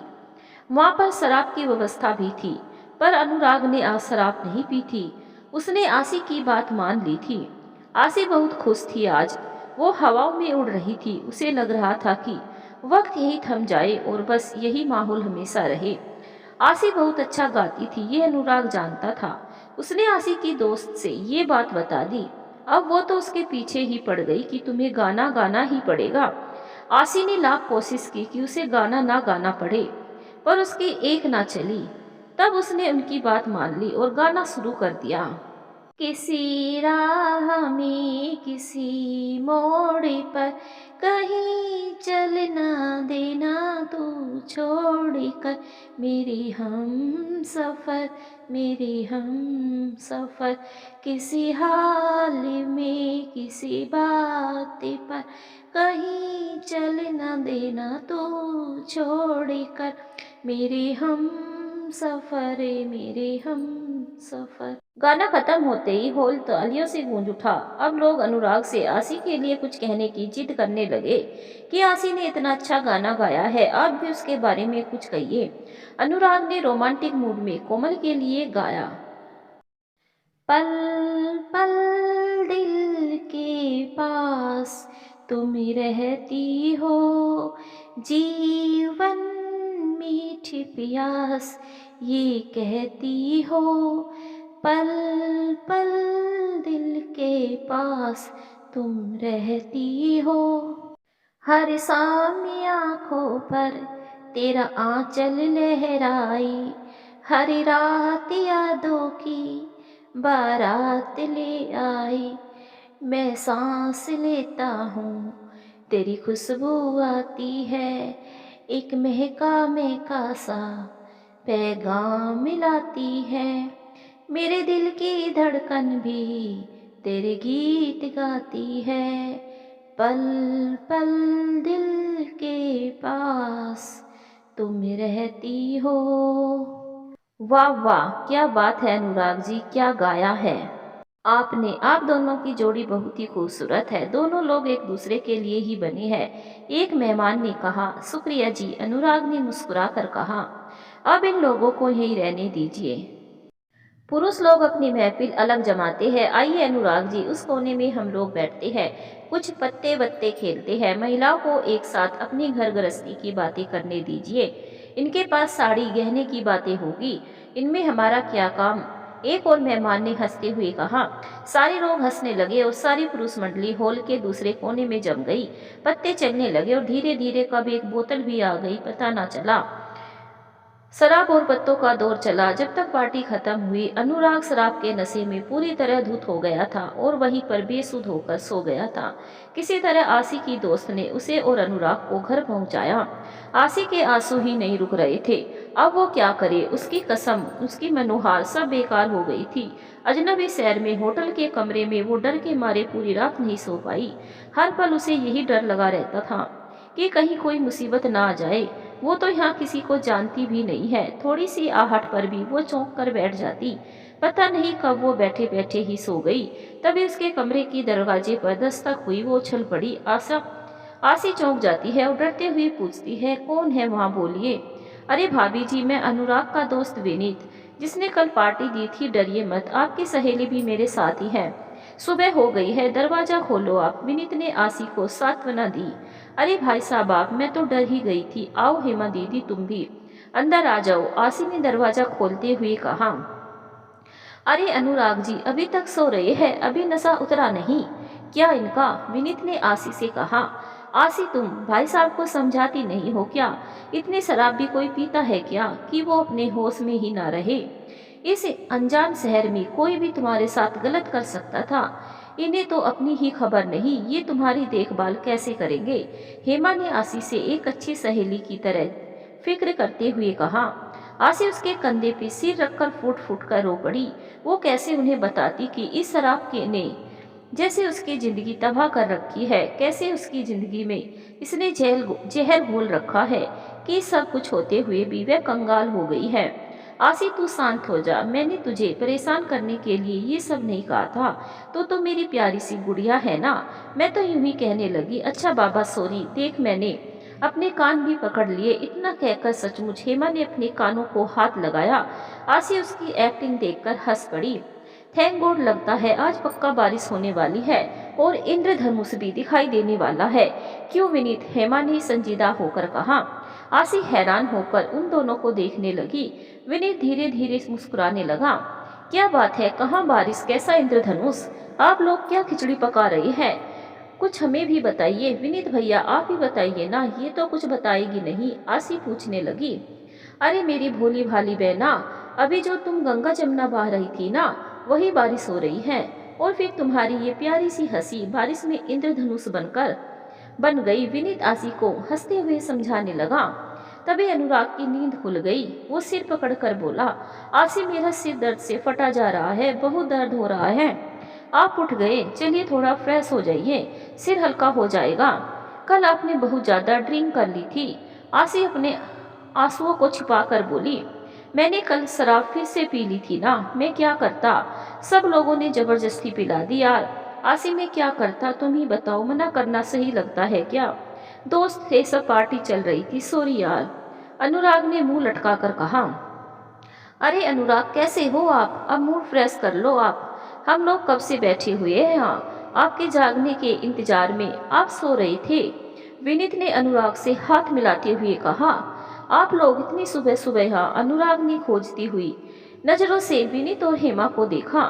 वहां पर शराब की व्यवस्था भी थी, पर अनुराग ने आज शराब नहीं पी थी। उसने आसी की बात मान ली थी। आसी बहुत खुश थी आज। वो हवाओं में उड़ रही थी। उसे लग रहा था कि वक्त यही थम जाए और बस यही माहौल हमेशा रहे। आसी बहुत अच्छा गाती थी, ये अनुराग जानता था। उसने आसी की दोस्त से ये बात बता दी। अब वो तो उसके पीछे ही पड़ गई कि तुम्हें गाना गाना ही पड़ेगा। आसी ने लाख कोशिश की कि उसे गाना ना गाना पड़े, पर उसकी एक ना चली। तब उसने उनकी बात मान ली और गाना शुरू कर दिया। किसी राह में किसी मोड़ पर कहीं चलना देना तू छोड़ कर, मेरी हम सफर। किसी हाल में किसी बात पर कहीं चलना देना तू छोड़ कर, मेरे हम सफर। गाना खत्म होते ही हॉल तालियों से गूंज उठा। अब लोग अनुराग से आसी के लिए कुछ कहने की जिद करने लगे कि आसी ने इतना अच्छा गाना गाया है, आप भी उसके बारे में कुछ कहिए। अनुराग ने रोमांटिक मूड में कोमल के लिए गाया। पल पल दिल के पास तुम रहती हो, जीवन मीठी प्यास ये कहती हो। पल पल दिल के पास तुम रहती हो, हर सामी आँखों पर तेरा आंचल लहराई, हर रात यादों की बारात ले आई। मैं सांस लेता हूँ तेरी खुशबू आती है, एक महका महका सा पैगाम मिलाती है। मेरे दिल की धड़कन भी तेरे गीत गाती है, पल पल दिल के पास तुम रहती हो। वाह वाह, क्या बात है अनुराग जी, क्या गाया है आपने। आप दोनों की जोड़ी बहुत ही खूबसूरत है। दोनों लोग एक दूसरे के लिए ही बने हैं। एक मेहमान ने कहा। शुक्रिया जी, अनुराग ने मुस्कुरा कर कहा। अब इन लोगों को यहीं रहने दीजिए। पुरुष लोग अपनी महफिल अलग जमाते हैं। आइए अनुराग जी, उस कोने में हम लोग बैठते हैं, कुछ पत्ते बत्ते खेलते हैं। महिलाओं को एक साथ अपनी घर गृहस्थी की बातें करने दीजिए। इनके पास साड़ी गहने की बातें होगी, इनमें हमारा क्या काम। एक और मेहमान ने हंसते हुए कहा। सारे लोग हंसने लगे और सारी पुरुष मंडली हॉल के दूसरे कोने में जम गई। पत्ते चलने लगे और धीरे धीरे कब एक बोतल भी आ गई पता ना चला। शराब और पत्तों का दौर चला जब तक पार्टी खत्म हुई। अनुराग शराब के नशे में पूरी तरह धुत हो गया था और वहीं पर बेसुध होकर सो गया था। किसी तरह आसी की दोस्त ने उसे और अनुराग को घर पहुंचाया। आसी के आंसू ही नहीं रुक रहे थे। अब वो क्या करे, उसकी कसम, उसकी मनोहार सब बेकार हो गई थी। अजनबी शहर में होटल के कमरे में वो डर के मारे पूरी रात नहीं सो पाई। हर पल उसे यही डर लगा रहता था कि कहीं कोई मुसीबत ना आ जाए। वो तो यहाँ किसी को जानती भी नहीं है। थोड़ी सी आहट पर भी वो चौंक कर बैठ जाती। पता नहीं कब वो बैठे बैठे ही सो गई। तभी उसके कमरे की दरवाजे पर दस्तक हुई। वो उछल पड़ी। आसी चौंक जाती है और डरते हुए पूछती है, कौन है वहाँ, बोलिए। अरे भाभी जी, मैं अनुराग का दोस्त विनीत, जिसने कल पार्टी दी थी। डरिए मत, आपकी सहेली भी मेरे साथ ही है। सुबह हो गई है, दरवाजा खोलो आप, विनीत ने आसी को सांत्वना दी। अरे भाई साहब आप, मैं तो डर ही गई थी। आओ हेमा दीदी, तुम भी अंदर आ जाओ, आसी ने दरवाजा खोलते हुए कहा। अरे अनुराग जी अभी तक सो रहे हैं, अभी नशा उतरा नहीं क्या इनका, विनीत ने आसी से कहा। आसी, तुम भाई साहब को समझाती नहीं हो क्या? इतनी शराब भी कोई पीता है क्या कि वो अपने होश में ही ना रहे? इस अनजान शहर में कोई भी तुम्हारे साथ गलत कर सकता था। इन्हें तो अपनी ही खबर नहीं, ये तुम्हारी देखभाल कैसे करेंगे? हेमा ने आसी से एक अच्छी सहेली की तरह फिक्र करते हुए कहा। आसी उसके कंधे पे सिर रखकर फूट फूट कर रो पड़ी। वो कैसे उन्हें बताती कि इस शराब के ने जैसे उसकी जिंदगी तबाह कर रखी है, कैसे उसकी जिंदगी में इसने जहर घोल रखा है कि सब कुछ होते हुए भी वह कंगाल हो गई है। आसी तू शांत हो जा, मैंने तुझे परेशान करने के लिए ये सब नहीं कहा था। तो मेरी प्यारी सी गुड़िया है ना। मैं तो यूं ही कहने लगी। अच्छा बाबा सॉरी, देख मैंने अपने कान भी पकड़ लिए। इतना कहकर सचमुच हेमा ने अपने कानों को हाथ लगाया। आसी उसकी एक्टिंग देखकर हंस पड़ी। थैंक गॉड, लगता है आज पक्का बारिश होने वाली है और इंद्रधनुष भी दिखाई देने वाला है। क्यों विनीत, हेमा ने संजीदा होकर कहा। आसी हैरान होकर उन दोनों को देखने लगी। विनीत धीरे धीरे मुस्कुराने लगा। क्या बात है, कहाँ बारिश, कैसा इंद्रधनुष? आप लोग क्या खिचड़ी पका रहे हैं? कुछ हमें भी बताइए। विनीत भैया आप ही बताइए ना, ये तो कुछ बताएगी नहीं, आसी पूछने लगी। अरे मेरी भोली भाली बहना, अभी जो तुम गंगा जमुना बहा रही थी ना, वही बारिश हो रही है। और फिर तुम्हारी ये प्यारी सी हंसी बारिश में इंद्रधनुष बन गई। विनीत आसी को हंसते हुए समझाने लगा। तभी अनुराग की नींद खुल गई। वो सिर पकड़कर बोला, आसी मेरा सिर दर्द से फटा जा रहा है, बहुत दर्द हो रहा है। आप उठ गए, चलिए थोड़ा फ्रेश हो जाइए, सिर हल्का हो जाएगा। कल आपने बहुत ज्यादा ड्रिंक कर ली थी। आसी अपने आंसुओं को छिपाकर बोली। मैंने कल शराब फिर से पी ली थी ना, मैं क्या करता, सब लोगों ने जबरदस्ती पिला दी यार। आसी में क्या करता, तुम ही बताओ, मना करना सही लगता है क्या? दोस्त थे, सब पार्टी चल रही थी, सॉरी यार, अनुराग ने मुंह लटका कर कहा। अरे अनुराग कैसे हो आप, अब मूड फ्रेश कर लो आप, हम लोग कब से बैठे हुए हैं यहाँ आपके जागने के इंतजार में, आप सो रहे थे। विनीत ने अनुराग से हाथ मिलाते हुए कहा। आप लोग इतनी सुबह सुबह यहाँ, अनुराग ने खोजती हुई नजरों से विनीत और हेमा को देखा।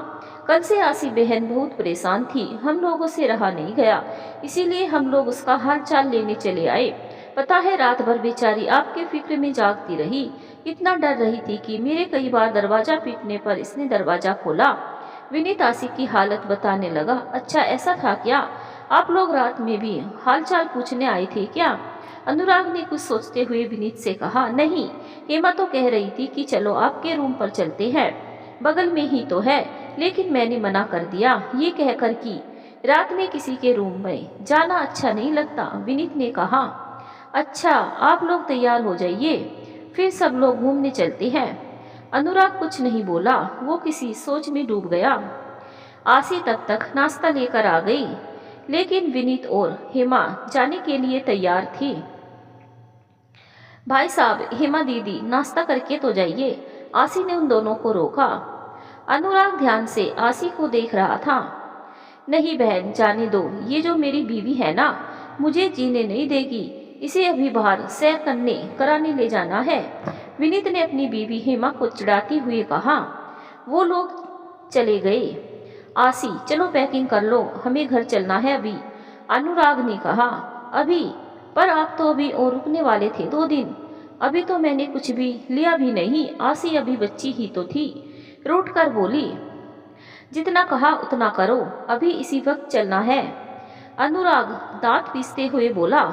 कल से आसी बहन बहुत परेशान थी, हम लोगों से रहा नहीं गया, इसीलिए हम लोग उसका हाल चाल लेने चले आए। पता है रात भर बेचारी आपके फिक्र में जागती रही, इतना डर रही थी कि मेरे कई बार दरवाजा पीटने पर इसने दरवाजा खोला। विनीत आसी की हालत बताने लगा। अच्छा ऐसा था क्या, आप लोग रात में भी हालचाल पूछने आए थे क्या? अनुराग ने कुछ सोचते हुए विनीत से कहा। नहीं, हेमा तो कह रही थी कि चलो आपके रूम पर चलते हैं, बगल में ही तो है, लेकिन मैंने मना कर दिया, ये कहकर कि रात में किसी के रूम में जाना अच्छा नहीं लगता। विनीत ने कहा। अच्छा आप लोग तैयार हो जाइए, फिर सब लोग घूमने चलते हैं। अनुराग कुछ नहीं बोला, वो किसी सोच में डूब गया। आसी तब तक नाश्ता लेकर आ गई, लेकिन विनीत और हेमा जाने के लिए तैयार थी। भाई साहब, हेमा दीदी नाश्ता करके तो जाइए, आसी ने उन दोनों को रोका। अनुराग ध्यान से आसी को देख रहा था। नहीं बहन, जाने दो, ये जो मेरी बीवी है ना, मुझे जीने नहीं देगी, इसे अभी बाहर सैर कराने ले जाना है। विनीत ने अपनी बीवी हेमा को चिढ़ाते हुए कहा। वो लोग चले गए। आसी चलो पैकिंग कर लो, हमें घर चलना है अभी, अनुराग ने कहा। अभी? पर आप तो अभी और रुकने वाले थे 2 दिन, अभी तो मैंने कुछ भी लिया भी नहीं। आसी अभी बच्ची ही तो थी, रूठ कर बोली। जितना कहा उतना करो, अभी इसी वक्त चलना है, अनुराग दांत पीसते हुए बोला।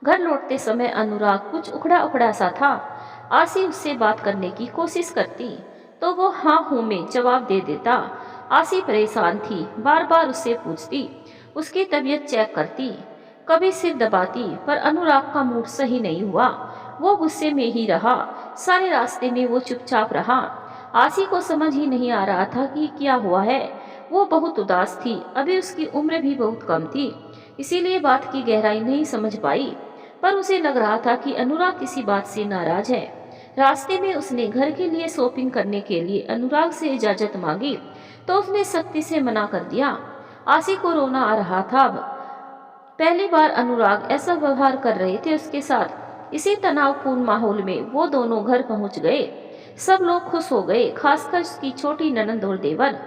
घर लौटते समय अनुराग कुछ उखड़ा उखड़ा सा था। आसी उससे बात करने की कोशिश करती तो वो हाँ हूँ में जवाब दे देता। आसी परेशान थी, बार बार उससे पूछती, उसकी तबीयत चेक करती, कभी सिर दबाती, पर अनुराग का मूड सही नहीं हुआ। वो गुस्से में ही रहा। सारे रास्ते में वो चुपचाप रहा। आसी को समझ ही नहीं आ रहा था कि क्या हुआ है। वो बहुत उदास थी। अभी उसकी उम्र भी बहुत कम थी, इसीलिए बात की गहराई नहीं समझ पाई। पर उसे लग रहा था कि अनुराग किसी बात से नाराज है। रास्ते में उसने घर के लिए शॉपिंग करने के लिए अनुराग से इजाजत मांगी, तो उसने सख्ती से मना कर दिया। आसी को रोना आ रहा था। अब पहली बार अनुराग ऐसा व्यवहार कर रहे थे उसके साथ। इसी तनावपूर्ण माहौल में वो दोनों घर पहुंच गए। सब लोग खुश हो गए, खासकर उसकी छोटी ननंद और देवर।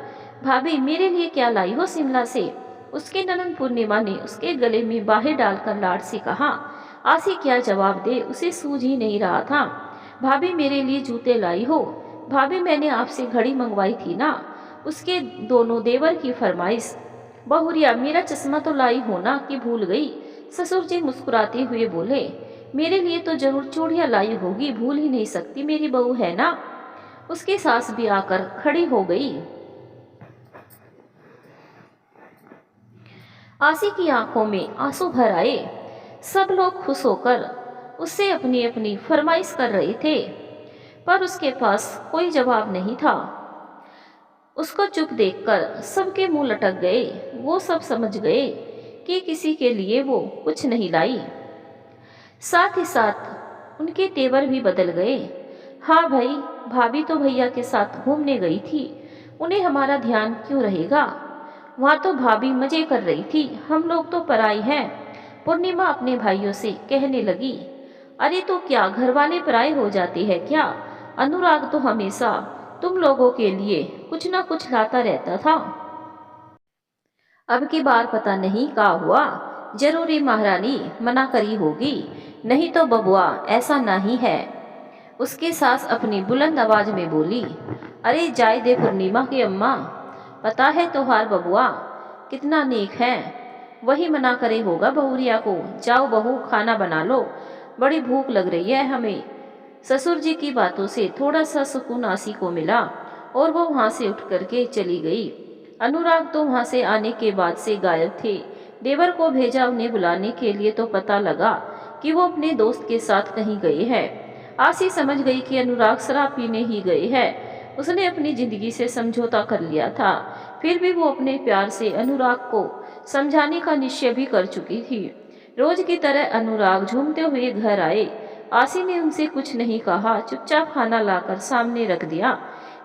भाभी, मेरे लिए क्या लाई हो शिमला से? उसके ननंद पूर्णिमा ने उसके गले में बाहें डालकर लाड से कहा। आसी क्या जवाब दे, उसे सूझ ही नहीं रहा था। भाभी, मेरे लिए जूते लाई हो? भाभी, मैंने आपसे घड़ी मंगवाई थी ना? उसके दोनों देवर की फरमाइश। बहुरिया, मेरा चश्मा तो लाई हो ना कि भूल गई? ससुर जी मुस्कुराते हुए बोले, मेरे लिए तो जरूर चूड़ियां लाई होगी, भूल ही नहीं सकती, मेरी बहू है ना। उसकी सास भी आकर खड़ी हो गई। आसी की आंखों में आंसू भर आए। सब लोग खुश होकर उससे अपनी अपनी फरमाइश कर रहे थे, पर उसके पास कोई जवाब नहीं था। उसको चुप देखकर सबके मुंह लटक गए। वो सब समझ गए कि किसी के लिए वो कुछ नहीं लाई। साथ ही साथ उनके तेवर भी बदल गए। हाँ भाई, भाभी तो भैया के साथ घूमने गई थी, उन्हें हमारा ध्यान क्यों रहेगा? वहाँ तो भाभी मजे कर रही थी, हम लोग तो पराई हैं। पूर्णिमा अपने भाइयों से कहने लगी। अरे तो क्या घर वाले पराए हो जाते हैं क्या? अनुराग तो हमेशा तुम लोगों के लिए कुछ ना कुछ लाता रहता था। अब की बार पता नहीं क्या हुआ। जरूरी महारानी मना करी होगी, नहीं तो बबुआ ऐसा नहीं है। उसकी सास अपनी बुलंद आवाज में बोली। अरे जाय दे पूर्णिमा की अम्मा, पता है तोहार बबुआ कितना नेक है, वही मना करे होगा बहुरिया को। जाओ बहू, खाना बना लो, बड़ी भूख लग रही है हमें। ससुर जी की बातों से थोड़ा सा सुकून आसी को मिला और वो वहां से उठ करके चली गई। अनुराग तो वहां से आने के बाद से गायब थे। देवर को भेजा उन्हें बुलाने के लिए, तो पता लगा कि वो अपने दोस्त के साथ कहीं गए हैं। आसी समझ गई कि अनुराग शराब पीने ही गए हैं। उसने अपनी जिंदगी से समझौता कर लिया था, फिर भी वो अपने प्यार से अनुराग को समझाने का निश्चय भी कर चुकी थी। रोज की तरह अनुराग झूमते हुए घर आए। आसी ने उनसे कुछ नहीं कहा, चुपचाप खाना लाकर सामने रख दिया।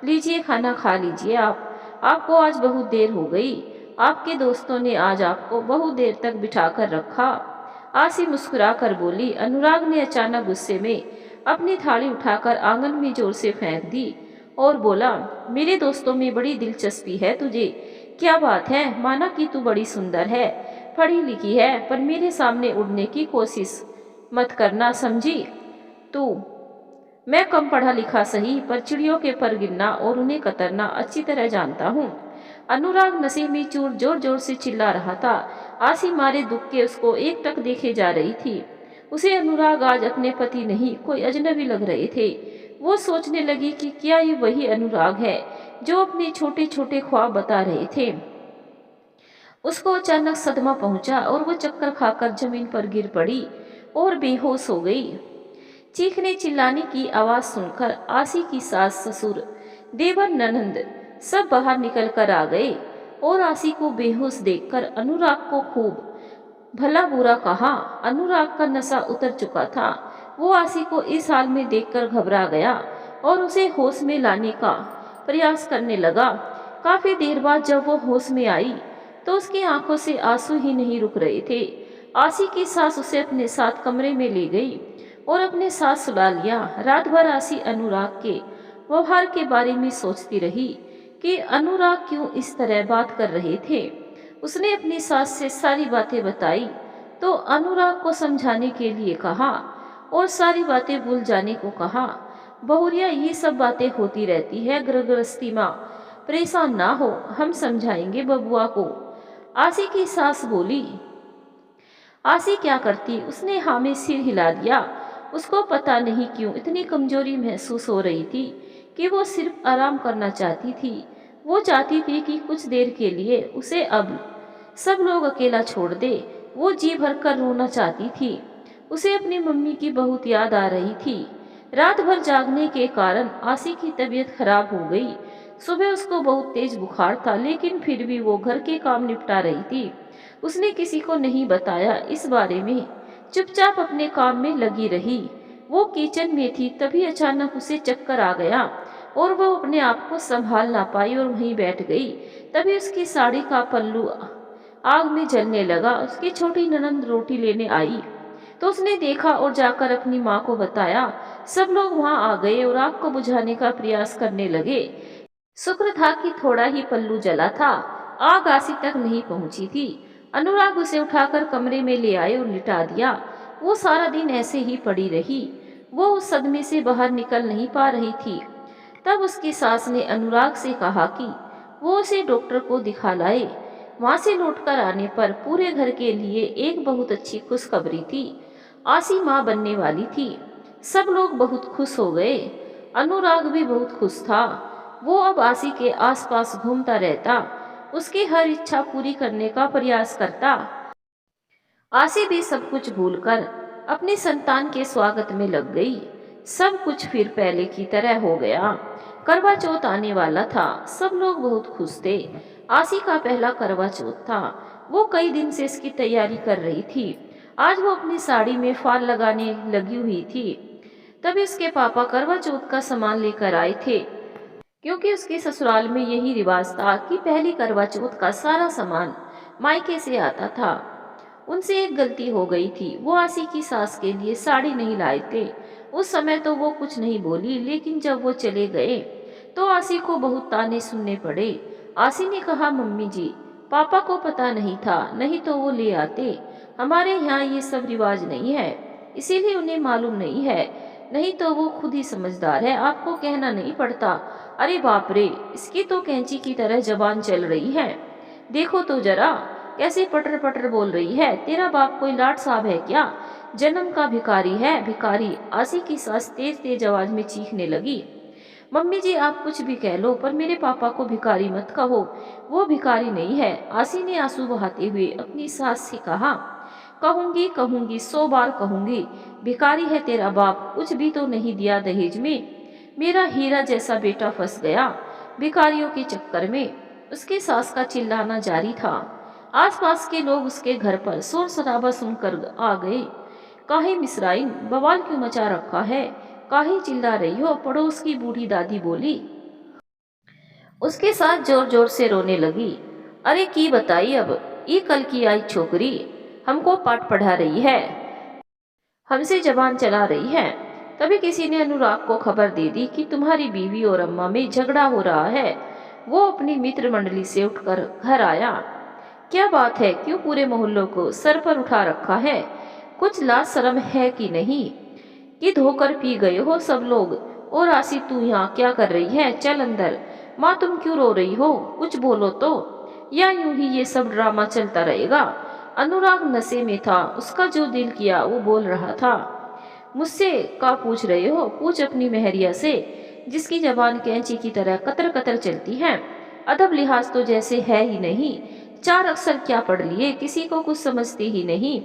लीजिए, खाना खा लीजिए आपको आज बहुत देर हो गई। आपके दोस्तों ने आज आपको बहुत देर तक बिठाकर रखा। आसी मुस्कुरा कर बोली। अनुराग ने अचानक गुस्से में अपनी थाली उठाकर आंगन में जोर से फेंक दी और बोला, मेरे दोस्तों में बड़ी दिलचस्पी है तुझे? क्या बात है? माना कि तू बड़ी सुंदर है, पढ़ी लिखी है, पर मेरे सामने उड़ने की कोशिश मत करना, समझी तू? मैं कम पढ़ा लिखा सही, पर चिड़ियों के पर गिनना और उन्हें कतरना अच्छी तरह जानता हूँ। अनुराग नशे में चूर जोर जोर से चिल्ला रहा था। आसी मारे दुख के उसको एक टक देखे जा रही थी। उसे अनुराग आज अपने पति नहीं, कोई अजनबी लग रहे थे। वो सोचने लगी कि क्या ये वही अनुराग है जो अपने छोटे छोटे ख्वाब बता रहे थे। उसको अचानक सदमा पहुंचा और वो चक्कर खाकर जमीन पर गिर पड़ी और बेहोश हो गई। चीखने चिल्लाने की आवाज सुनकर आसी की सास, ससुर, देवर, ननंद सब बाहर निकल कर आ गए और आसी को बेहोश देखकर अनुराग को खूब भला बुरा कहा। अनुराग का नशा उतर चुका था। वो आसी को इस हाल में देखकर घबरा गया और उसे होश में लाने का प्रयास करने लगा। काफी देर बाद जब वो होश में आई तो उसकी आंखों से आंसू ही नहीं रुक रहे थे। आसी की सास उसे अपने साथ कमरे में ले गई और अपने साथ सुला लिया। रात भर आसी अनुराग के व्यवहार के बारे में सोचती रही कि अनुराग क्यों इस तरह बात कर रहे थे। उसने अपनी सास से सारी बातें बताई तो अनुराग को समझाने के लिए कहा और सारी बातें भूल जाने को कहा। बहुरिया, ये सब बातें होती रहती है गृहस्थी माँ, परेशान ना हो, हम समझाएंगे बबुआ को। आसी की सास बोली। आसी क्या करती, उसने हाँ में सिर हिला दिया। उसको पता नहीं क्यों इतनी कमजोरी महसूस हो रही थी कि वो सिर्फ आराम करना चाहती थी। वो चाहती थी कि कुछ देर के लिए उसे अब सब लोग अकेला छोड़ दे, वो जी भरकर रोना चाहती थी। उसे अपनी मम्मी की बहुत याद आ रही थी। रात भर जागने के कारण आसी की तबीयत खराब हो गई। सुबह उसको बहुत तेज बुखार था, लेकिन फिर भी वो घर के काम निपटा रही थी। उसने किसी को नहीं बताया इस बारे में, चुपचाप अपने काम में लगी रही। वो किचन में थी, तभी अचानक उसे चक्कर आ गया और वो अपने आप को संभाल ना पाई और वहीं बैठ गई। तभी उसकी साड़ी का पल्लू आग में जलने लगा। उसकी छोटी ननंद रोटी लेने आई तो उसने देखा और जाकर अपनी माँ को बताया। सब लोग वहां आ गए और आग को बुझाने का प्रयास करने लगे। शुक्र था कि थोड़ा ही पल्लू जला था, आग आसी तक नहीं पहुंची थी। अनुराग उसे उठाकर कमरे में ले आए और लिटा दिया। वो सारा दिन ऐसे ही पड़ी रही। वो उस सदमे से बाहर निकल नहीं पा रही थी। तब उसकी सास ने अनुराग से कहा कि वो उसे डॉक्टर को दिखा लाए। वहां से लौटकर आने पर पूरे घर के लिए एक बहुत अच्छी खुशखबरी थी। आसी माँ बनने वाली थी। सब लोग बहुत खुश हो गए। अनुराग भी बहुत खुश था। वो अब आसी के आसपास घूमता रहता, उसकी हर इच्छा पूरी करने का प्रयास करता। आसी भी सब कुछ भूलकर अपनी संतान के स्वागत में लग गई। सब कुछ फिर पहले की तरह हो गया। करवा चौथ आने वाला था। सब लोग बहुत खुश थे। आसी का पहला करवा चौथ था। वो कई दिन से इसकी तैयारी कर रही थी। आज वो अपनी साड़ी में फाल लगाने लगी हुई थी। तभी उसके पापा करवा चौथ का सामान लेकर आए थे, क्योंकि उसके ससुराल में यही रिवाज था कि पहली करवा चौथ का सारा सामान मायके से आता था। उनसे एक गलती हो गई थी। वो आसी की सास के लिए साड़ी नहीं लाए थे। उस समय तो वो कुछ नहीं बोली, लेकिन जब वो चले गए तो आसी को बहुत ताने सुनने पड़े। आसी ने कहा, मम्मी जी, पापा को पता नहीं था, नहीं तो वो ले आते। हमारे यहाँ ये सब रिवाज नहीं है, इसीलिए उन्हें मालूम नहीं है। नहीं तो वो खुद ही समझदार है, आपको कहना नहीं पड़ता। अरे बाप रे, इसकी तो कैंची की तरह जबान चल रही है। देखो तो जरा कैसे पटर पटर बोल रही है। तेरा बाप कोई लाट साहब है क्या? जन्म का भिखारी है, भिखारी। आसी की सास तेज तेज आवाज में चीखने लगी। मम्मी जी, आप कुछ भी कह लो, पर मेरे पापा को भिखारी मत कहो। वो भिखारी नहीं है। आसी ने आंसू बहाते हुए अपनी सास से कहा। कहूंगी कहूंगी, 100 बार कहूंगी। भिखारी है तेरा बाप, कुछ भी तो नहीं दिया दहेज में। मेरा हीरा जैसा बेटा फंस गया भिखारियों के चक्कर में। उसके सास का चिल्लाना जारी था। आसपास के लोग उसके घर पर शोर शराबा सुनकर आ गए। काहे मिसराइन, बवाल क्यों मचा रखा है? काहे चिल्ला रही हो? पड़ोस की बूढ़ी दादी बोली। उसके साथ जोर जोर से रोने लगी। अरे की बताई अब, ये कल की आई छोकरी हमको पाठ पढ़ा रही है, हमसे जबान चला रही है। तभी किसी ने अनुराग को खबर दे दी कि तुम्हारी बीवी और अम्मा में झगड़ा हो रहा है। वो अपनी मित्र मंडली से उठकर घर आया। क्या बात है, क्यों पूरे मोहल्लों को सर पर उठा रखा है? कुछ लाज शर्म है कि नहीं, कि धोकर पी गए हो सब लोग? और आसी, तू यहाँ क्या कर रही है? चल अंदर। माँ, तुम क्यों रो रही हो? कुछ बोलो तो, या यूं ही ये सब ड्रामा चलता रहेगा? अनुराग नशे में था। उसका जो दिल किया वो बोल रहा था। मुझसे का पूछ रहे हो? पूछ अपनी मेहरिया से, जिसकी जबान कैंची की तरह कतर कतर चलती है। अदब लिहाज तो जैसे है ही नहीं। 4 अक्षर क्या पढ़ लिए, किसी को कुछ समझती ही नहीं।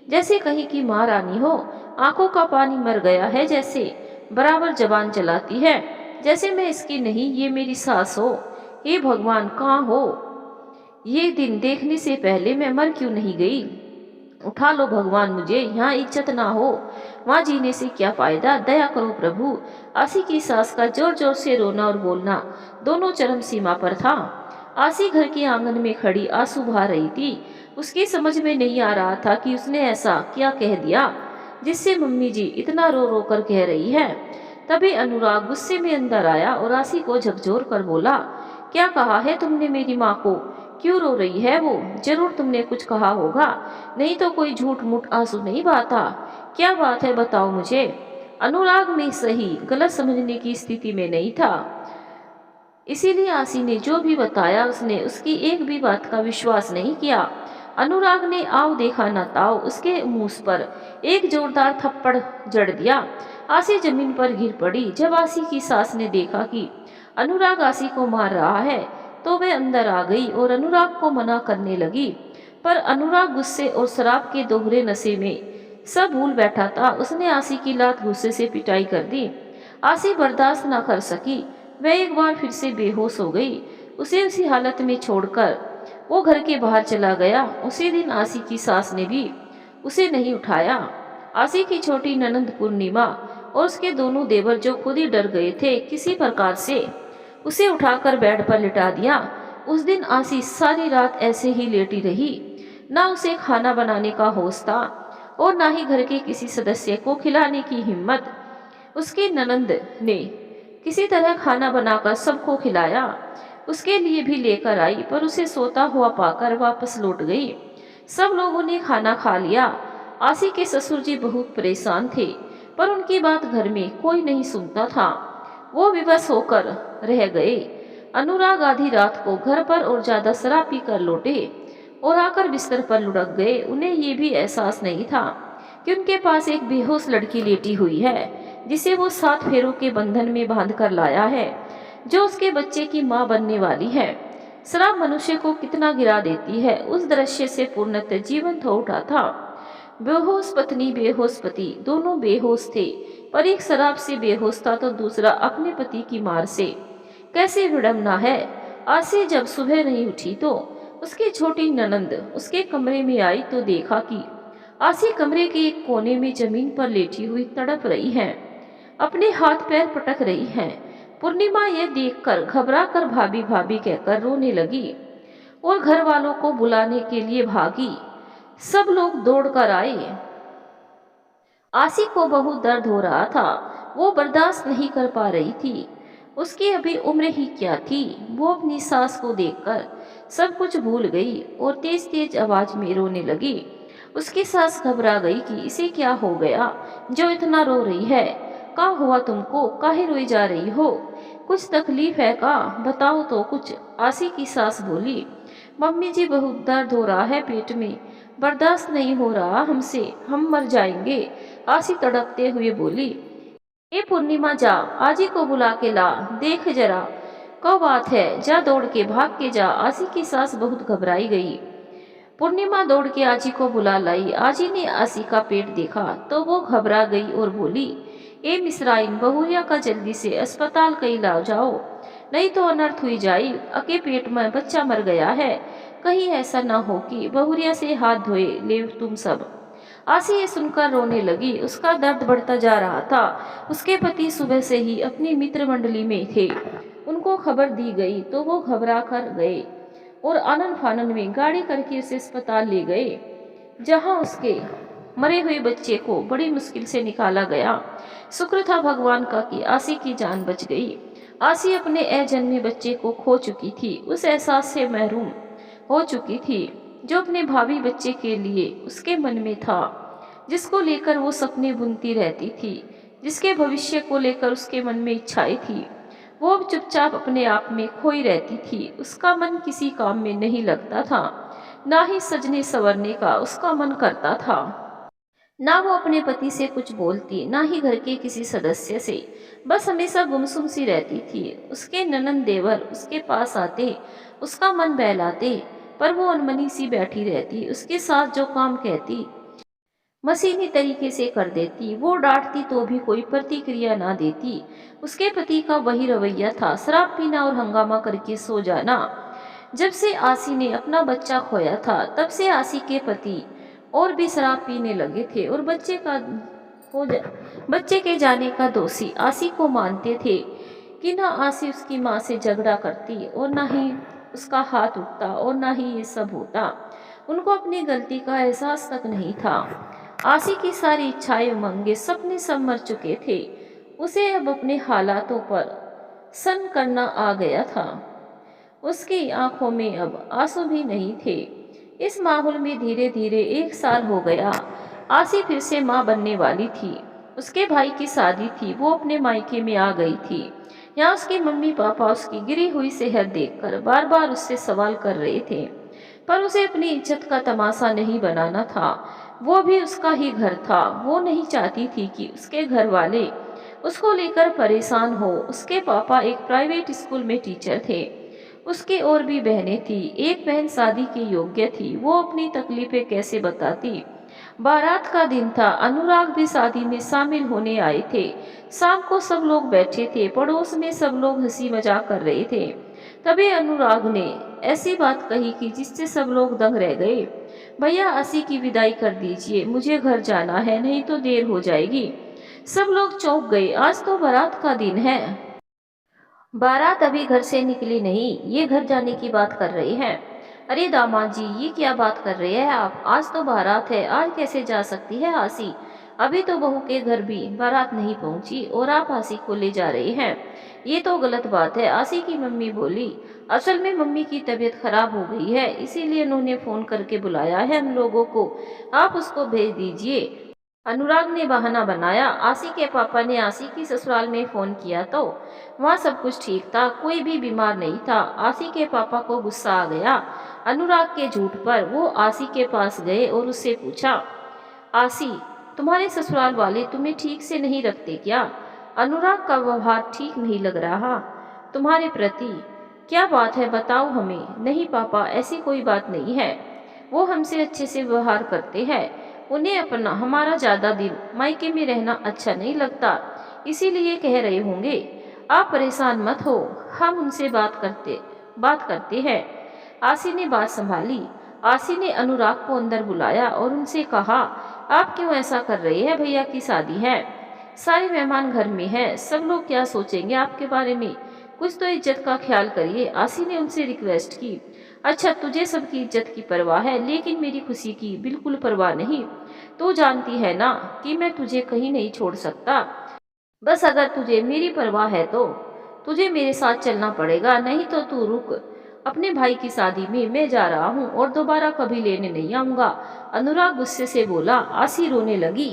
जैसे कहीं की महारानी हो। आंखों का पानी मर गया है जैसे। बराबर जबान चलाती है, जैसे मैं इसकी नहीं, ये मेरी सास हो। हे भगवान, कहाँ हो? ये दिन देखने से पहले मैं मर क्यों नहीं गई? उठा लो भगवान मुझे, यहाँ इज्जत ना हो। वहाँ जीने से क्या फायदा? दया करो प्रभु। आसी की सास का जोर जोर से रोना और बोलना दोनों चरम सीमा पर था। आसी घर के आंगन में खड़ी आंसू बहा रही थी। उसकी समझ में नहीं आ रहा था कि उसने ऐसा क्या कह दिया जिससे मम्मी जी इतना रो रो कर कह रही है। तभी अनुराग गुस्से में अंदर आया और आसी को झकझोर कर बोला, क्या कहा है तुमने मेरी माँ को? क्यों रो रही है वो? जरूर तुमने कुछ कहा होगा, नहीं तो कोई झूठ मूठ आंसू नहीं बहाता। क्या बात है, बताओ मुझे। अनुराग में सही गलत समझने की स्थिति में नहीं था, इसीलिए आसी ने जो भी बताया उसने उसकी एक भी बात का विश्वास नहीं किया। अनुराग ने आओ देखा न ताओ उसके मुंह पर एक जोरदार थप्पड़ जड़ दिया। आसी जमीन पर गिर पड़ी। जब आसी की सास ने देखा कि अनुराग आसी को मार रहा है तो वह अंदर आ गई और अनुराग को मना करने लगी। पर अनुराग गुस्से और शराब के दोहरे नशे में सब भूल बैठा था। उसने आसी की लात गुस्से से पिटाई कर दी। आसी बर्दाश्त न कर सकी, वह एक बार फिर से बेहोश हो गई। उसे उसी हालत में छोड़कर वो घर के बाहर चला गया। उसी दिन आसी की सास ने भी उसे नहीं उठाया। आसी की छोटी ननंद पूर्णिमा और उसके दोनों देवर, जो खुद ही डर गए थे, किसी प्रकार से उसे उठाकर बेड पर लिटा दिया। उस दिन आसी सारी रात ऐसे ही लेटी रही। ना उसे खाना बनाने का होश था और ना ही घर के किसी सदस्य को खिलाने की हिम्मत। उसकी ननंद ने किसी तरह खाना बनाकर सबको खिलाया, उसके लिए भी लेकर आई, पर उसे सोता हुआ पाकर वापस लौट गई। सब लोगों ने खाना खा लिया। आसी के ससुर जी बहुत परेशान थे, पर उनकी बात घर में कोई नहीं सुनता था। वो विवश होकर रह गए। अनुराग आधी रात को घर पर और ज्यादा शराब पीकर लौटे और आकर बिस्तर पर लुढ़क गए। उन्हें ये भी एहसास नहीं था कि उनके पास एक बेहोश लड़की लेटी हुई है, जिसे वो 7 फेरों के बंधन में बांध कर लाया है, जो उसके बच्चे की माँ बनने वाली है। शराब मनुष्य को कितना गिरा देती है। उस दृश्य से पूर्णतः जीवंत हो उठा था। बेहोश पत्नी, बेहोश पति, दोनों बेहोश थे, पर एक शराब से बेहोश था तो दूसरा अपने पति की मार से। कैसे विडम्बना है। आसी जब सुबह नहीं उठी तो उसकी छोटी ननंद उसके कमरे में आई तो देखा कि आसी कमरे के एक कोने में जमीन पर लेटी हुई तड़प रही है, अपने हाथ पैर पटक रही है। पूर्णिमा यह देखकर घबरा कर भाभी भाभी कहकर रोने लगी और घर वालों को बुलाने के लिए भागी। सब लोग दौड़कर आए। आसी को बहुत दर्द हो रहा था, वो बर्दाश्त नहीं कर पा रही थी। उसकी अभी उम्र ही क्या थी। वो अपनी सास को देखकर सब कुछ भूल गई और तेज तेज आवाज में रोने लगी। उसकी सास घबरा गई कि इसे क्या हो गया जो इतना रो रही है। क्या हुआ तुमको, काहे रोई जा रही हो, कुछ तकलीफ है का, बताओ तो कुछ। आसी की सास बोली, मम्मी जी बहुत दर्द हो रहा है पेट में, बर्दाश्त नहीं हो रहा हमसे, हम मर जाएंगे। आसी तड़पते हुए बोली, ए पूर्णिमा जा, आजी को बुला के ला, देख जरा क्या बात है, जा दौड़ के भाग के जा। आसी की सास बहुत घबराई गई। पूर्णिमा दौड़ के आजी को बुला लाई। आजी ने आसी का पेट देखा तो वो घबरा गई और बोली, ए मिसराइन, बहुरिया का जल्दी से अस्पताल कहीं ला जाओ, नहीं तो अनर्थ हुई जाए, अके पेट में बच्चा मर गया है, कहीं ऐसा ना हो कि बहुरिया से हाथ धोए ले तुम सब। आसी ये सुनकर रोने लगी। उसका दर्द बढ़ता जा रहा था। उसके पति सुबह से ही अपनी मित्र मंडली में थे। उनको खबर दी गई तो वो घबरा कर गए और आनन फानन में गाड़ी करके उसे अस्पताल ले गए, जहां उसके मरे हुए बच्चे को बड़ी मुश्किल से निकाला गया। शुक्र था भगवान का कि आसी की जान बच गई। आसी अपने अजन्मे बच्चे को खो चुकी थी, उस एहसास से महरूम हो चुकी थी जो अपने भावी बच्चे के लिए उसके मन में था, जिसको लेकर वो सपने बुनती रहती थी, जिसके भविष्य को लेकर उसके मन में इच्छाएं थी। वो अब चुपचाप अपने आप में खोई रहती थी। उसका मन किसी काम में नहीं लगता था, ना ही सजने संवरने का उसका मन करता था। ना वो अपने पति से कुछ बोलती, ना ही घर के किसी सदस्य से, बस हमेशा गुमसुम सी रहती थी। उसके ननंद देवर उसके पास आते, उसका मन बहलाते, पर वो अनमनी सी बैठी रहती। उसके साथ जो काम कहती मशीनी तरीके से कर देती, वो डांटती तो भी कोई प्रतिक्रिया ना देती। उसके पति का वही रवैया था, शराब पीना और हंगामा करके सो जाना। जब से आसी ने अपना बच्चा खोया था, तब से आसी के पति और भी शराब पीने लगे थे और बच्चे के जाने का दोषी आसी को मानते थे कि ना आसी उसकी माँ से झगड़ा करती और ना ही उसका हाथ उठता और ना ही ये सब होता। उनको अपनी गलती का एहसास तक नहीं था। आसी की सारी इच्छाएं, उमंगे, सपने सब मर चुके थे। उसे अब अपने हालातों पर सन करना आ गया था। उसकी आंखों में अब आंसू भी नहीं थे। इस माहौल में धीरे धीरे 1 साल हो गया। आसी फिर से माँ बनने वाली थी। उसके भाई की शादी थी, वो अपने मायके में आ गई थी। यहाँ उसके मम्मी पापा उसकी गिरी हुई सेहत देखकर बार बार उससे सवाल कर रहे थे, पर उसे अपनी इज्जत का तमाशा नहीं बनाना था। वो भी उसका ही घर था। वो नहीं चाहती थी कि उसके घर वाले उसको लेकर परेशान हो। उसके पापा एक प्राइवेट स्कूल में टीचर थे। उसके और भी बहनें थी। एक बहन शादी के योग्य थी, वो अपनी तकलीफें कैसे बताती। बारात का दिन था, अनुराग भी शादी में शामिल होने आए थे। शाम को सब लोग बैठे थे, पड़ोस में सब लोग हंसी मजाक कर रहे थे। तभी अनुराग ने ऐसी बात कही कि जिससे सब लोग दंग रह गए। भैया, असी की विदाई कर दीजिए, मुझे घर जाना है, नहीं तो देर हो जाएगी। सब लोग चौंक गए, आज तो बारात का दिन है। बारात अभी घर से निकली नहीं, ये घर जाने की बात कर रहे हैं। अरे दामाद जी, ये क्या बात कर रहे हैं आप? आज तो बारात है, आज कैसे जा सकती है आसी? अभी तो बहू के घर भी बारात नहीं पहुंची और आप आसी को ले जा रहे हैं। ये तो गलत बात है, आसी की मम्मी बोली। असल में मम्मी की तबीयत खराब हो गई है, इसीलिए उन्होंने फोन करके बुलाया है हम लोगों को। आप उसको भेज दीजिए। अनुराग ने बहाना बनाया। आसी के पापा ने आसी की ससुराल में फोन किया तो वहाँ सब कुछ ठीक था, कोई भी बीमार नहीं था। आसी के पापा को गुस्सा आ गया अनुराग के झूठ पर। वो आसी के पास गए और उससे पूछा, आसी, तुम्हारे ससुराल वाले तुम्हें ठीक से नहीं रखते क्या? अनुराग का व्यवहार ठीक नहीं लग रहा तुम्हारे प्रति। क्या बात है, बताओ हमें। नहीं पापा, ऐसी कोई बात नहीं है, वो हमसे अच्छे से व्यवहार करते हैं। उन्हें अपना हमारा ज़्यादा दिन मायके में रहना अच्छा नहीं लगता, इसीलिए कह रहे होंगे। आप परेशान मत हो, हम उनसे बात करते हैं। आसी ने बात संभाली। आसी ने अनुराग को अंदर बुलाया और उनसे कहा, आप क्यों ऐसा कर रहे हैं? भैया की शादी है, सारे मेहमान घर में हैं, सब लोग क्या सोचेंगे आपके बारे में? कुछ तो इज्जत का ख्याल करिए। आसी ने उनसे रिक्वेस्ट की। अच्छा, तुझे सबकी इज्जत की परवाह है, लेकिन मेरी खुशी की बिल्कुल परवाह नहीं। तू जानती है ना कि मैं तुझे कहीं नहीं छोड़ सकता। बस अगर तुझे मेरी परवाह है तो तुझे मेरे साथ चलना पड़ेगा, नहीं तो तू रुक। अपने भाई की शादी में मैं जा रहा हूँ और दोबारा कभी लेने नहीं आऊंगा। अनुराग गुस्से से बोला। आसी रोने लगी।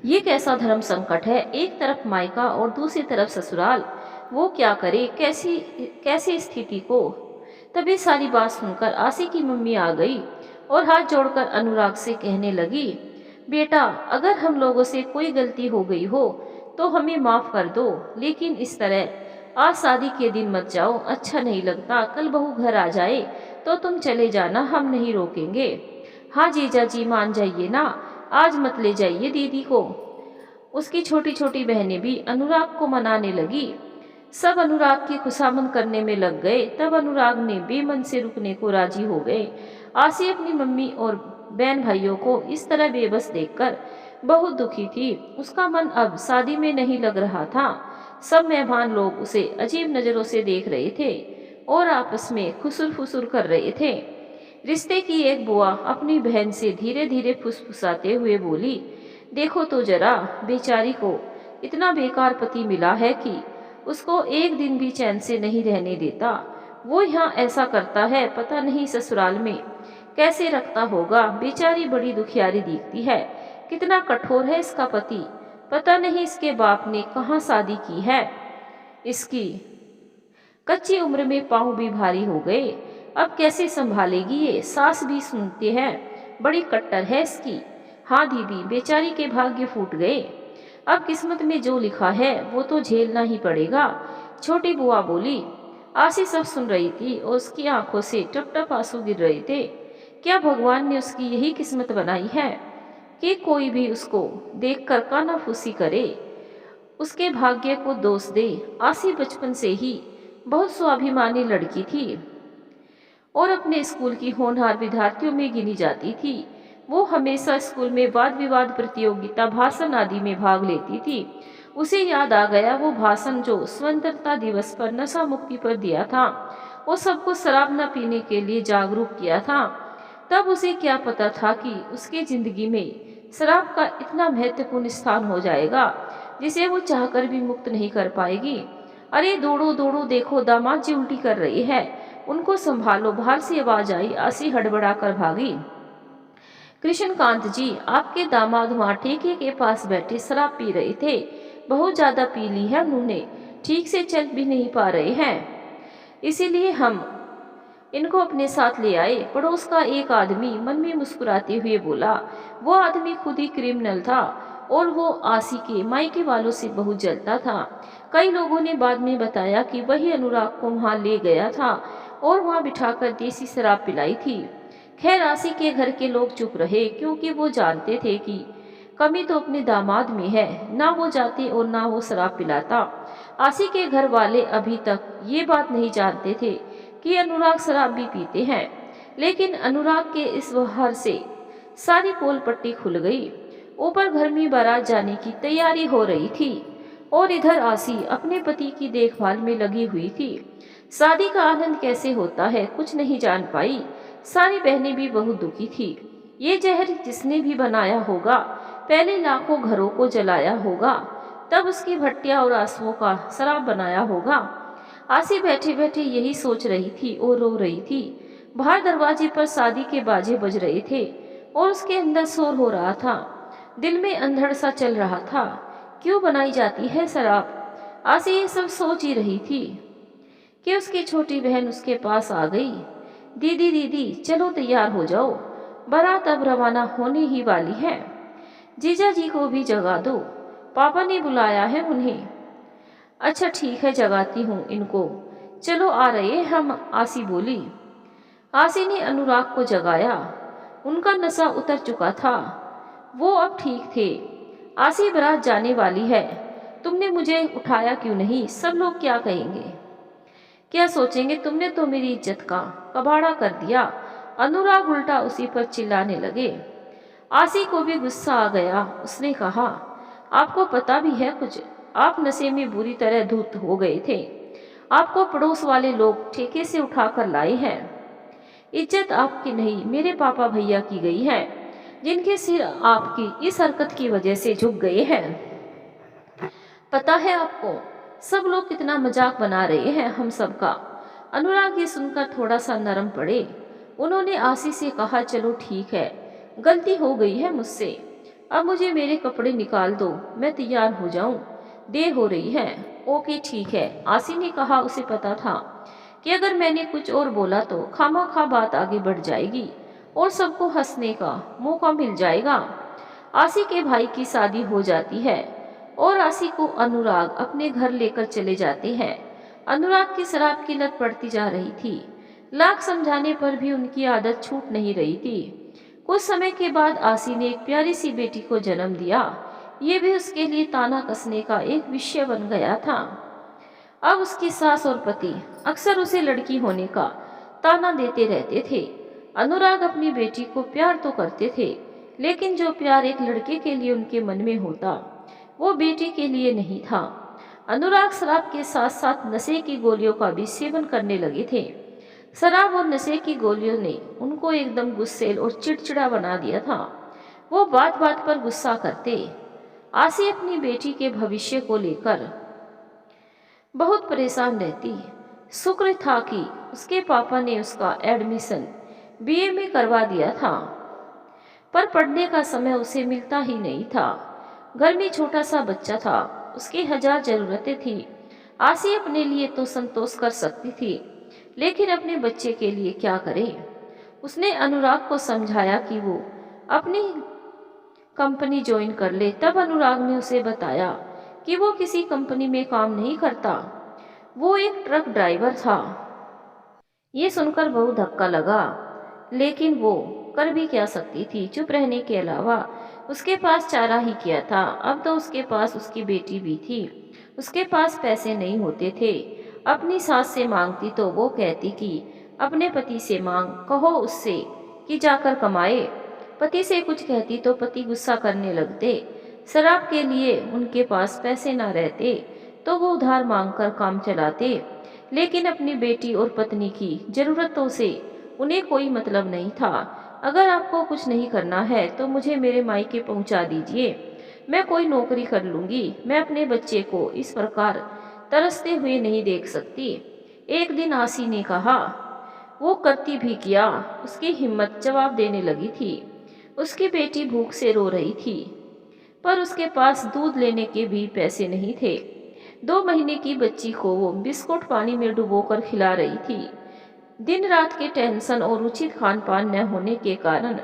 ये कैसा धर्म संकट है, एक तरफ मायका और दूसरी तरफ ससुराल। वो क्या करे, कैसी स्थिति को। तभी सारी बात सुनकर आसी की मम्मी आ गई और हाथ जोड़कर अनुराग से कहने लगी, बेटा, अगर हम लोगों से कोई गलती हो गई हो तो हमें माफ कर दो, लेकिन इस तरह आज शादी के दिन मत जाओ, अच्छा नहीं लगता। कल बहू घर आ जाए तो तुम चले जाना, हम नहीं रोकेंगे। हाँ जीजा जी, मान जाइए ना, आज मत ले जाइए दीदी को। उसकी छोटी छोटी बहनें भी अनुराग को मनाने लगी। सब अनुराग की खुशामद करने में लग गए। तब अनुराग ने बेमन से रुकने को राजी हो गए। आसी अपनी मम्मी और बहन भाइयों को इस तरह बेबस देखकर बहुत दुखी थी। उसका मन अब शादी में नहीं लग रहा था। सब मेहमान लोग उसे अजीब नजरों से देख रहे थे और आपस में खुसुर फुसुर कर रहे थे। रिश्ते की एक बुआ अपनी बहन से धीरे धीरे फुसफुसाते हुए बोली, देखो तो जरा, बेचारी को इतना बेकार पति मिला है कि उसको एक दिन भी चैन से नहीं रहने देता। वो यहाँ ऐसा करता है, पता नहीं ससुराल में कैसे रखता होगा। बेचारी बड़ी दुखियारी दिखती है, कितना कठोर है इसका पति। पता नहीं इसके बाप ने कहाँ शादी की है। इसकी कच्ची उम्र में पाँव भी भारी हो गए, अब कैसे संभालेगी ये। सास भी सुनते हैं, बड़ी कट्टर है इसकी। हाँ दीदी, बेचारी के भाग्य फूट गए, अब किस्मत में जो लिखा है वो तो झेलना ही पड़ेगा। छोटी बुआ बोली। आशी सब सुन रही थी और उसकी आंखों से टप टप आंसू गिर रहे थे। क्या भगवान ने उसकी यही किस्मत बनाई है कि कोई भी उसको देखकर कानाफूसी करे, उसके भाग्य को दोष दे। आशी बचपन से ही बहुत स्वाभिमानी लड़की थी और अपने स्कूल की होनहार विद्यार्थियों में गिनी जाती थी। वो हमेशा स्कूल में वाद विवाद प्रतियोगिता, भाषण आदि में भाग लेती थी। उसे याद आ गया वो भाषण जो स्वतंत्रता दिवस पर नशा मुक्ति पर दिया था। वो सबको शराब न पीने के लिए जागरूक किया था। तब उसे क्या पता था कि उसकी जिंदगी में शराब का इतना महत्वपूर्ण स्थान हो जाएगा जिसे वो चाहकर भी मुक्त नहीं कर पाएगी। अरे दौड़ो दौड़ो, देखो दामाद जी उल्टी कर रही है, उनको संभालो। बाहर से आवाज आई। आशी हड़बड़ा कर भागी। कृष्णकांत जी, आपके दामाद वहाँ ठेके के पास बैठे शराब पी रहे थे, बहुत ज्यादा पी ली है उन्होंने, ठीक से चल भी नहीं पा रहे हैं, इसीलिए हम इनको अपने साथ ले आए। पड़ोस का एक आदमी मन में मुस्कुराते हुए बोला। वो आदमी खुद ही क्रिमिनल था और वो आशी के मायके वालों से बहुत जलता था। कई लोगों ने बाद में बताया कि वही अनुराग को वहां ले गया था और वहाँ बिठाकर देसी शराब पिलाई थी। खैर आसी के घर के लोग चुप रहे, क्योंकि वो जानते थे कि कमी तो अपने दामाद में है। ना वो जाते और ना वो शराब पिलाता। आसी के घर वाले अभी तक ये बात नहीं जानते थे कि अनुराग शराब भी पीते हैं, लेकिन अनुराग के इस व्यवहार से सारी पोल पट्टी खुल गई। ऊपर घर में बारात जाने की तैयारी हो रही थी और इधर आसी अपने पति की देखभाल में लगी हुई थी। शादी का आनंद कैसे होता है कुछ नहीं जान पाई। सारी बहनें भी बहुत दुखी थी। ये जहर जिसने भी बनाया होगा, पहले लाखों घरों को जलाया होगा, तब उसकी भट्टिया और आंसुओं का शराब बनाया होगा। आसी बैठे बैठे यही सोच रही थी और रो रही थी। बाहर दरवाजे पर शादी के बाजे बज रहे थे और उसके अंदर शोर हो रहा था। दिल में अंधड़ सा चल रहा था, क्यों बनाई जाती है शराब। आसी ये सब सोच ही रही थी कि उसकी छोटी बहन उसके पास आ गई। दीदी दीदी चलो तैयार हो जाओ, बारात अब रवाना होने ही वाली है। जीजा जी को भी जगा दो, पापा ने बुलाया है उन्हें। अच्छा ठीक है, जगाती हूँ इनको, चलो आ रहे हम, आसी बोली। आसी ने अनुराग को जगाया। उनका नशा उतर चुका था, वो अब ठीक थे। आसी बारात जाने वाली है, तुमने मुझे उठाया क्यों नहीं, सब लोग क्या कहेंगे, क्या सोचेंगे, तुमने तो मेरी इज्जत का कबाड़ा कर दिया। अनुराग उल्टा उसी पर चिल्लाने लगे। आसी को भी गुस्सा आ गया। उसने कहा, आपको पता भी है कुछ, आप नशे में बुरी तरह धुत हो गए थे। आपको पड़ोस वाले लोग ठेके से उठाकर लाए हैं। इज्जत आपकी नहीं, मेरे पापा भैया की गई है, जिनके सिर आपकी इस हरकत की वजह से झुक गए हैं। पता है आपको, सब लोग कितना मजाक बना रहे हैं हम सबका। अनुराग ये सुनकर थोड़ा सा नरम पड़े। उन्होंने आसी से कहा, चलो ठीक है, गलती हो गई है मुझसे, अब मुझे मेरे कपड़े निकाल दो, मैं तैयार हो जाऊं, देर हो रही है। ओके ठीक है, आसी ने कहा। उसे पता था कि अगर मैंने कुछ और बोला तो खामा बात आगे बढ़ जाएगी और सबको हंसने का मौका मिल जाएगा। आसी के भाई की शादी हो जाती है और आसी को अनुराग अपने घर लेकर चले जाते हैं। अनुराग की शराब की लत पड़ती जा रही थी। लाख समझाने पर भी उनकी आदत छूट नहीं रही थी। कुछ समय के बाद आसी ने एक प्यारी सी बेटी को जन्म दिया। ये भी उसके लिए ताना कसने का एक विषय बन गया था। अब उसकी सास और पति अक्सर उसे लड़की होने का ताना देते रहते थे। अनुराग अपनी बेटी को प्यार तो करते थे, लेकिन जो प्यार एक लड़के के लिए उनके मन में होता, वो बेटी के लिए नहीं था। अनुराग शराब के साथ साथ नशे की गोलियों का भी सेवन करने लगे थे। शराब और नशे की गोलियों ने उनको एकदम गुस्सैल और चिड़चिड़ा बना दिया था। वो बात बात पर गुस्सा करते। आसी अपनी बेटी के भविष्य को लेकर बहुत परेशान रहती। शुक्र था कि उसके पापा ने उसका एडमिशन बीए में करवा दिया था, पर पढ़ने का समय उसे मिलता ही नहीं था। घर में छोटा सा बच्चा था, उसकी हजार जरूरतें थी। आसी अपने लिए तो संतोष कर सकती थी, लेकिन अपने बच्चे के लिए क्या करे। उसने अनुराग को समझाया कि वो अपनी कंपनी ज्वाइन कर ले। तब अनुराग ने उसे बताया कि वो किसी कंपनी में काम नहीं करता, वो एक ट्रक ड्राइवर था। ये सुनकर बहुत धक्का लगा, लेकिन वो कर भी क्या सकती थी, चुप रहने के अलावा उसके पास चारा ही क्या था। अब तो उसके पास उसकी बेटी भी थी। उसके पास पैसे नहीं होते थे। अपनी सास से मांगती तो वो कहती कि अपने पति से मांग, कहो उससे कि जाकर कमाए। पति से कुछ कहती तो पति गुस्सा करने लगते। शराब के लिए उनके पास पैसे ना रहते तो वो उधार मांगकर काम चलाते, लेकिन अपनी बेटी और पत्नी की जरूरतों से उन्हें कोई मतलब नहीं था। अगर आपको कुछ नहीं करना है तो मुझे मेरे मायके पहुंचा दीजिए, मैं कोई नौकरी कर लूंगी। मैं अपने बच्चे को इस प्रकार तरसते हुए नहीं देख सकती। एक दिन आसी ने कहा। वो करती भी क्या, उसकी हिम्मत जवाब देने लगी थी। उसकी बेटी भूख से रो रही थी, पर उसके पास दूध लेने के भी पैसे नहीं थे। 2 महीने की बच्ची को वो बिस्कुट पानी में डुबोकर खिला रही थी। दिन रात के टेंशन और उचित खान पान न होने के कारण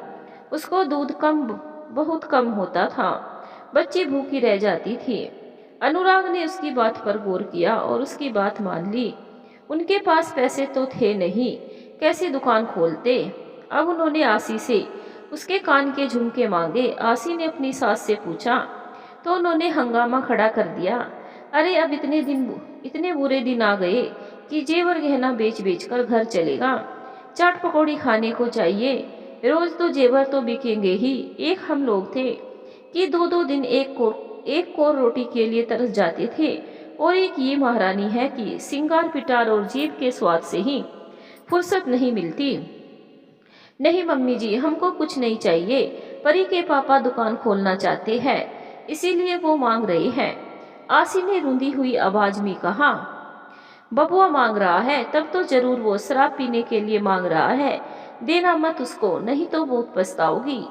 उसको दूध बहुत कम होता था। बच्ची भूखी रह जाती थी। अनुराग ने उसकी बात पर गौर किया और उसकी बात मान ली। उनके पास पैसे तो थे नहीं, कैसे दुकान खोलते। अब उन्होंने आसी से उसके कान के झुमके मांगे। आसी ने अपनी सास से पूछा तो उन्होंने हंगामा खड़ा कर दिया। अरे अब इतने बुरे दिन आ गए कि जेवर गहना बेच बेच कर घर चलेगा। चाट पकौड़ी खाने को चाहिए, रोज तो जेवर तो बिकेंगे ही। एक हम लोग थे कि दो दो दिन एक कोर रोटी के लिए तरस जाते थे, और एक ये महारानी है कि सिंगार पिटार और जीभ के स्वाद से ही फुर्सत नहीं मिलती। नहीं मम्मी जी, हमको कुछ नहीं चाहिए। परी के पापा दुकान खोलना चाहते हैं, इसीलिए वो मांग रहे हैं। आसी ने रूंधी हुई आवाज में कहा। बबुआ मांग रहा है, तब तो जरूर वो शराब पीने के लिए मांग रहा है। देना मत उसको, नहीं तो बहुत पछताओगी।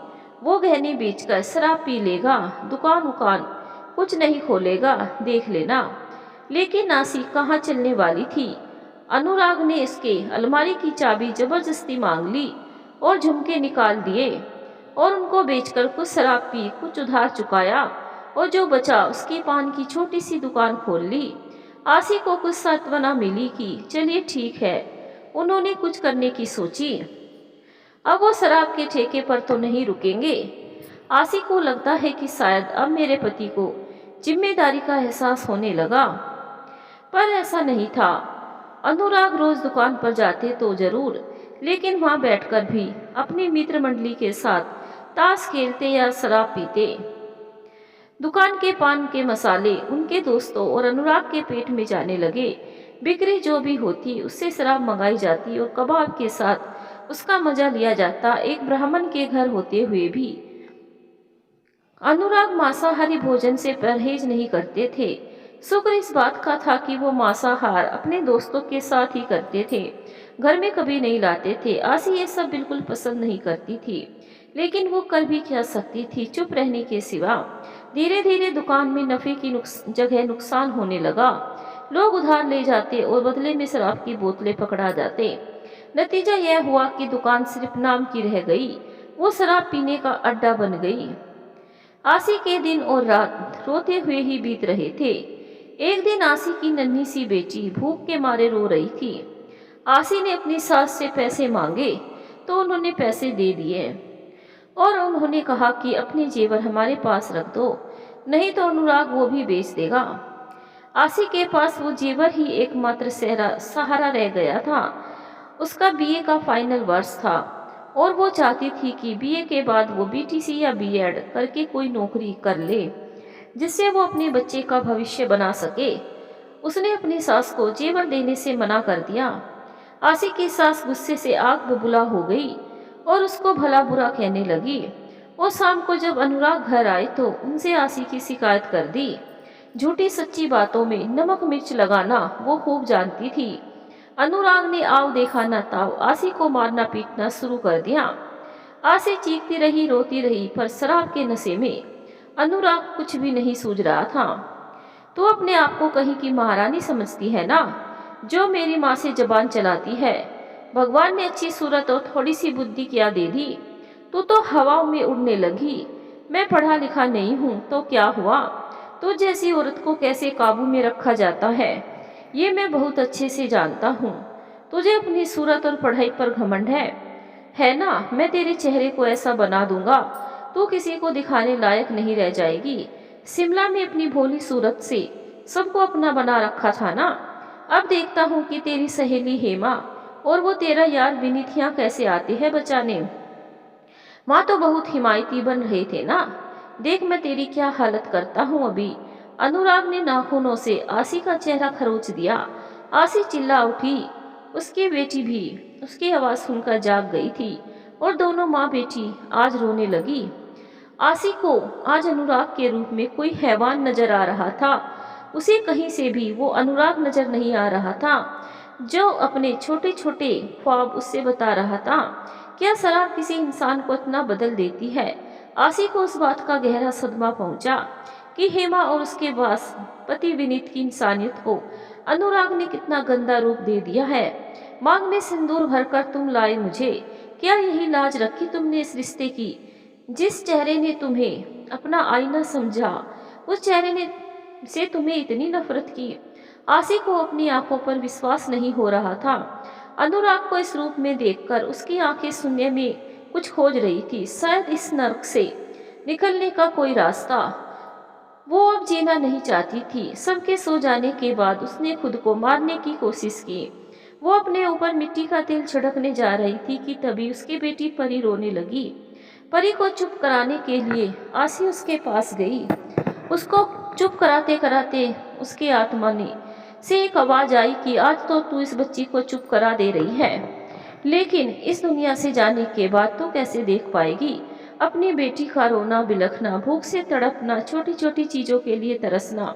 वो गहने बेचकर शराब पी लेगा, दुकान उकान कुछ नहीं खोलेगा, देख लेना। लेकिन आसी कहाँ चलने वाली थी। अनुराग ने इसके अलमारी की चाबी जबरदस्ती मांग ली और झुमके निकाल दिए, और उनको बेचकर कुछ शराब पी, कुछ उधार चुकाया, और जो बचा उसकी पान की छोटी सी दुकान खोल ली। आसी को कुछ सांत्वना मिली कि चलिए ठीक है, उन्होंने कुछ करने की सोची। अब वो शराब के ठेके पर तो नहीं रुकेंगे। आसी को लगता है कि शायद अब मेरे पति को जिम्मेदारी का एहसास होने लगा, पर ऐसा नहीं था। अनुराग रोज दुकान पर जाते तो जरूर, लेकिन वहां बैठकर भी अपनी मित्र मंडली के साथ ताश खेलते या शराब पीते। दुकान के पान के मसाले उनके दोस्तों और अनुराग के पेट में जाने लगे। बिक्री जो भी होती उससे शराब मंगाई जाती और कबाब के साथ उसका मजा लिया जाता, एक ब्राह्मण के घर होते हुए भी। अनुराग मांसाहारी भोजन से परहेज नहीं करते थे। शुक्र इस बात का था कि वो मांसाहार अपने दोस्तों के साथ ही करते थे, घर में कभी नहीं लाते थे। आसी ये सब बिल्कुल पसंद नहीं करती थी, लेकिन वो कर भी क्या सकती थी, चुप रहने के सिवा। धीरे धीरे दुकान में नफे की जगह नुकसान होने लगा। लोग उधार ले जाते और बदले में शराब की बोतलें पकड़ा जाते। नतीजा यह हुआ कि दुकान सिर्फ नाम की रह गई, वो शराब पीने का अड्डा बन गई। आसी के दिन और रात रोते हुए ही बीत रहे थे। एक दिन आसी की नन्ही सी बेटी भूख के मारे रो रही थी। आसी ने अपनी सास से पैसे मांगे तो उन्होंने पैसे दे दिए, और उन्होंने कहा कि अपने जेवर हमारे पास रख दो, नहीं तो अनुराग वो भी बेच देगा। आसी के पास वो जेवर ही एकमात्र सहारा रह गया था। उसका बीए का फाइनल वर्ष था, और वो चाहती थी कि बीए के बाद वो बीटीसी या बीएड करके कोई नौकरी कर ले, जिससे वो अपने बच्चे का भविष्य बना सके। उसने अपनी सास को जेवर देने से मना कर दिया। आसी की सास गुस्से से आग बबूला हो गई और उसको भला बुरा कहने लगी। और शाम को जब अनुराग घर आए तो उनसे आसी की शिकायत कर दी। झूठी सच्ची बातों में नमक मिर्च लगाना वो खूब जानती थी। अनुराग ने आओ देखा न ताओ आसी को मारना पीटना शुरू कर दिया। आसी चीखती रही, रोती रही, पर शराब के नशे में अनुराग कुछ भी नहीं सूझ रहा था। तो अपने आप को कहीं की महारानी समझती है ना, जो मेरी माँ से जबान चलाती है। भगवान ने अच्छी सूरत और थोड़ी सी बुद्धि क्या दे दी, तू तो हवाओं में उड़ने लगी। मैं पढ़ा लिखा नहीं हूँ तो क्या हुआ, तो जैसी औरत को कैसे काबू में रखा जाता है ये मैं बहुत अच्छे से जानता हूँ। तुझे अपनी सूरत और पढ़ाई पर घमंड है ना। मैं तेरे चेहरे को ऐसा बना दूंगा तू किसी को दिखाने लायक नहीं रह जाएगी। शिमला में अपनी भोली सूरत से सबको अपना बना रखा था ना। अब देखता हूँ कि तेरी सहेली हेमा और वो तेरा यार विनीत यहाँ कैसे आते हैं बचाने। माँ तो बहुत हिमायती बन रहे थे ना, देख मैं तेरी क्या हालत करता हूँ अभी। अनुराग ने नाखूनों से आसी का चेहरा खरोच दिया। आसी चिल्ला उठी। उसकी बेटी भी उसकी आवाज सुनकर जाग गई थी, और दोनों माँ बेटी आज रोने लगी। आसी को आज अनुराग के रूप में कोई हैवान नजर आ रहा था। उसे कहीं से भी वो अनुराग नजर नहीं आ रहा था, जो अपने छोटे छोटे ख्वाब उससे बता रहा था। क्या शराब किसी इंसान को इतना बदल देती है। आसी को उस बात का गहरा सदमा पहुंचा कि हेमा और उसके पास पति विनीत की इंसानियत को अनुराग ने कितना गंदा रूप दे दिया है। मांग में सिंदूर भरकर तुम लाए मुझे, क्या यही लाज रखी तुमने इस रिश्ते की। जिस चेहरे ने तुम्हें अपना आईना समझा, उस चेहरे ने से तुम्हें इतनी नफरत की। आसी को अपनी आंखों पर विश्वास नहीं हो रहा था। अनुराग को इस रूप में देखकर उसकी आंखें शून्य में कुछ खोज रही थी, शायद इस नर्क से निकलने का कोई रास्ता। वो अब जीना नहीं चाहती थी। सबके सो जाने के बाद उसने खुद को मारने की कोशिश की। वो अपने ऊपर मिट्टी का तेल छिड़कने जा रही थी कि तभी उसकी बेटी परी रोने लगी। परी को चुप कराने के लिए आसी उसके पास गई। उसको चुप कराते कराते उसकी आत्मा ने से एक आवाज आई कि आज तो तू इस बच्ची को चुप करा दे रही है, लेकिन इस दुनिया से जाने के बाद तू कैसे देख पाएगी अपनी बेटी का रोना बिलखना, भूख से तड़पना, छोटी छोटी चीजों के लिए तरसना।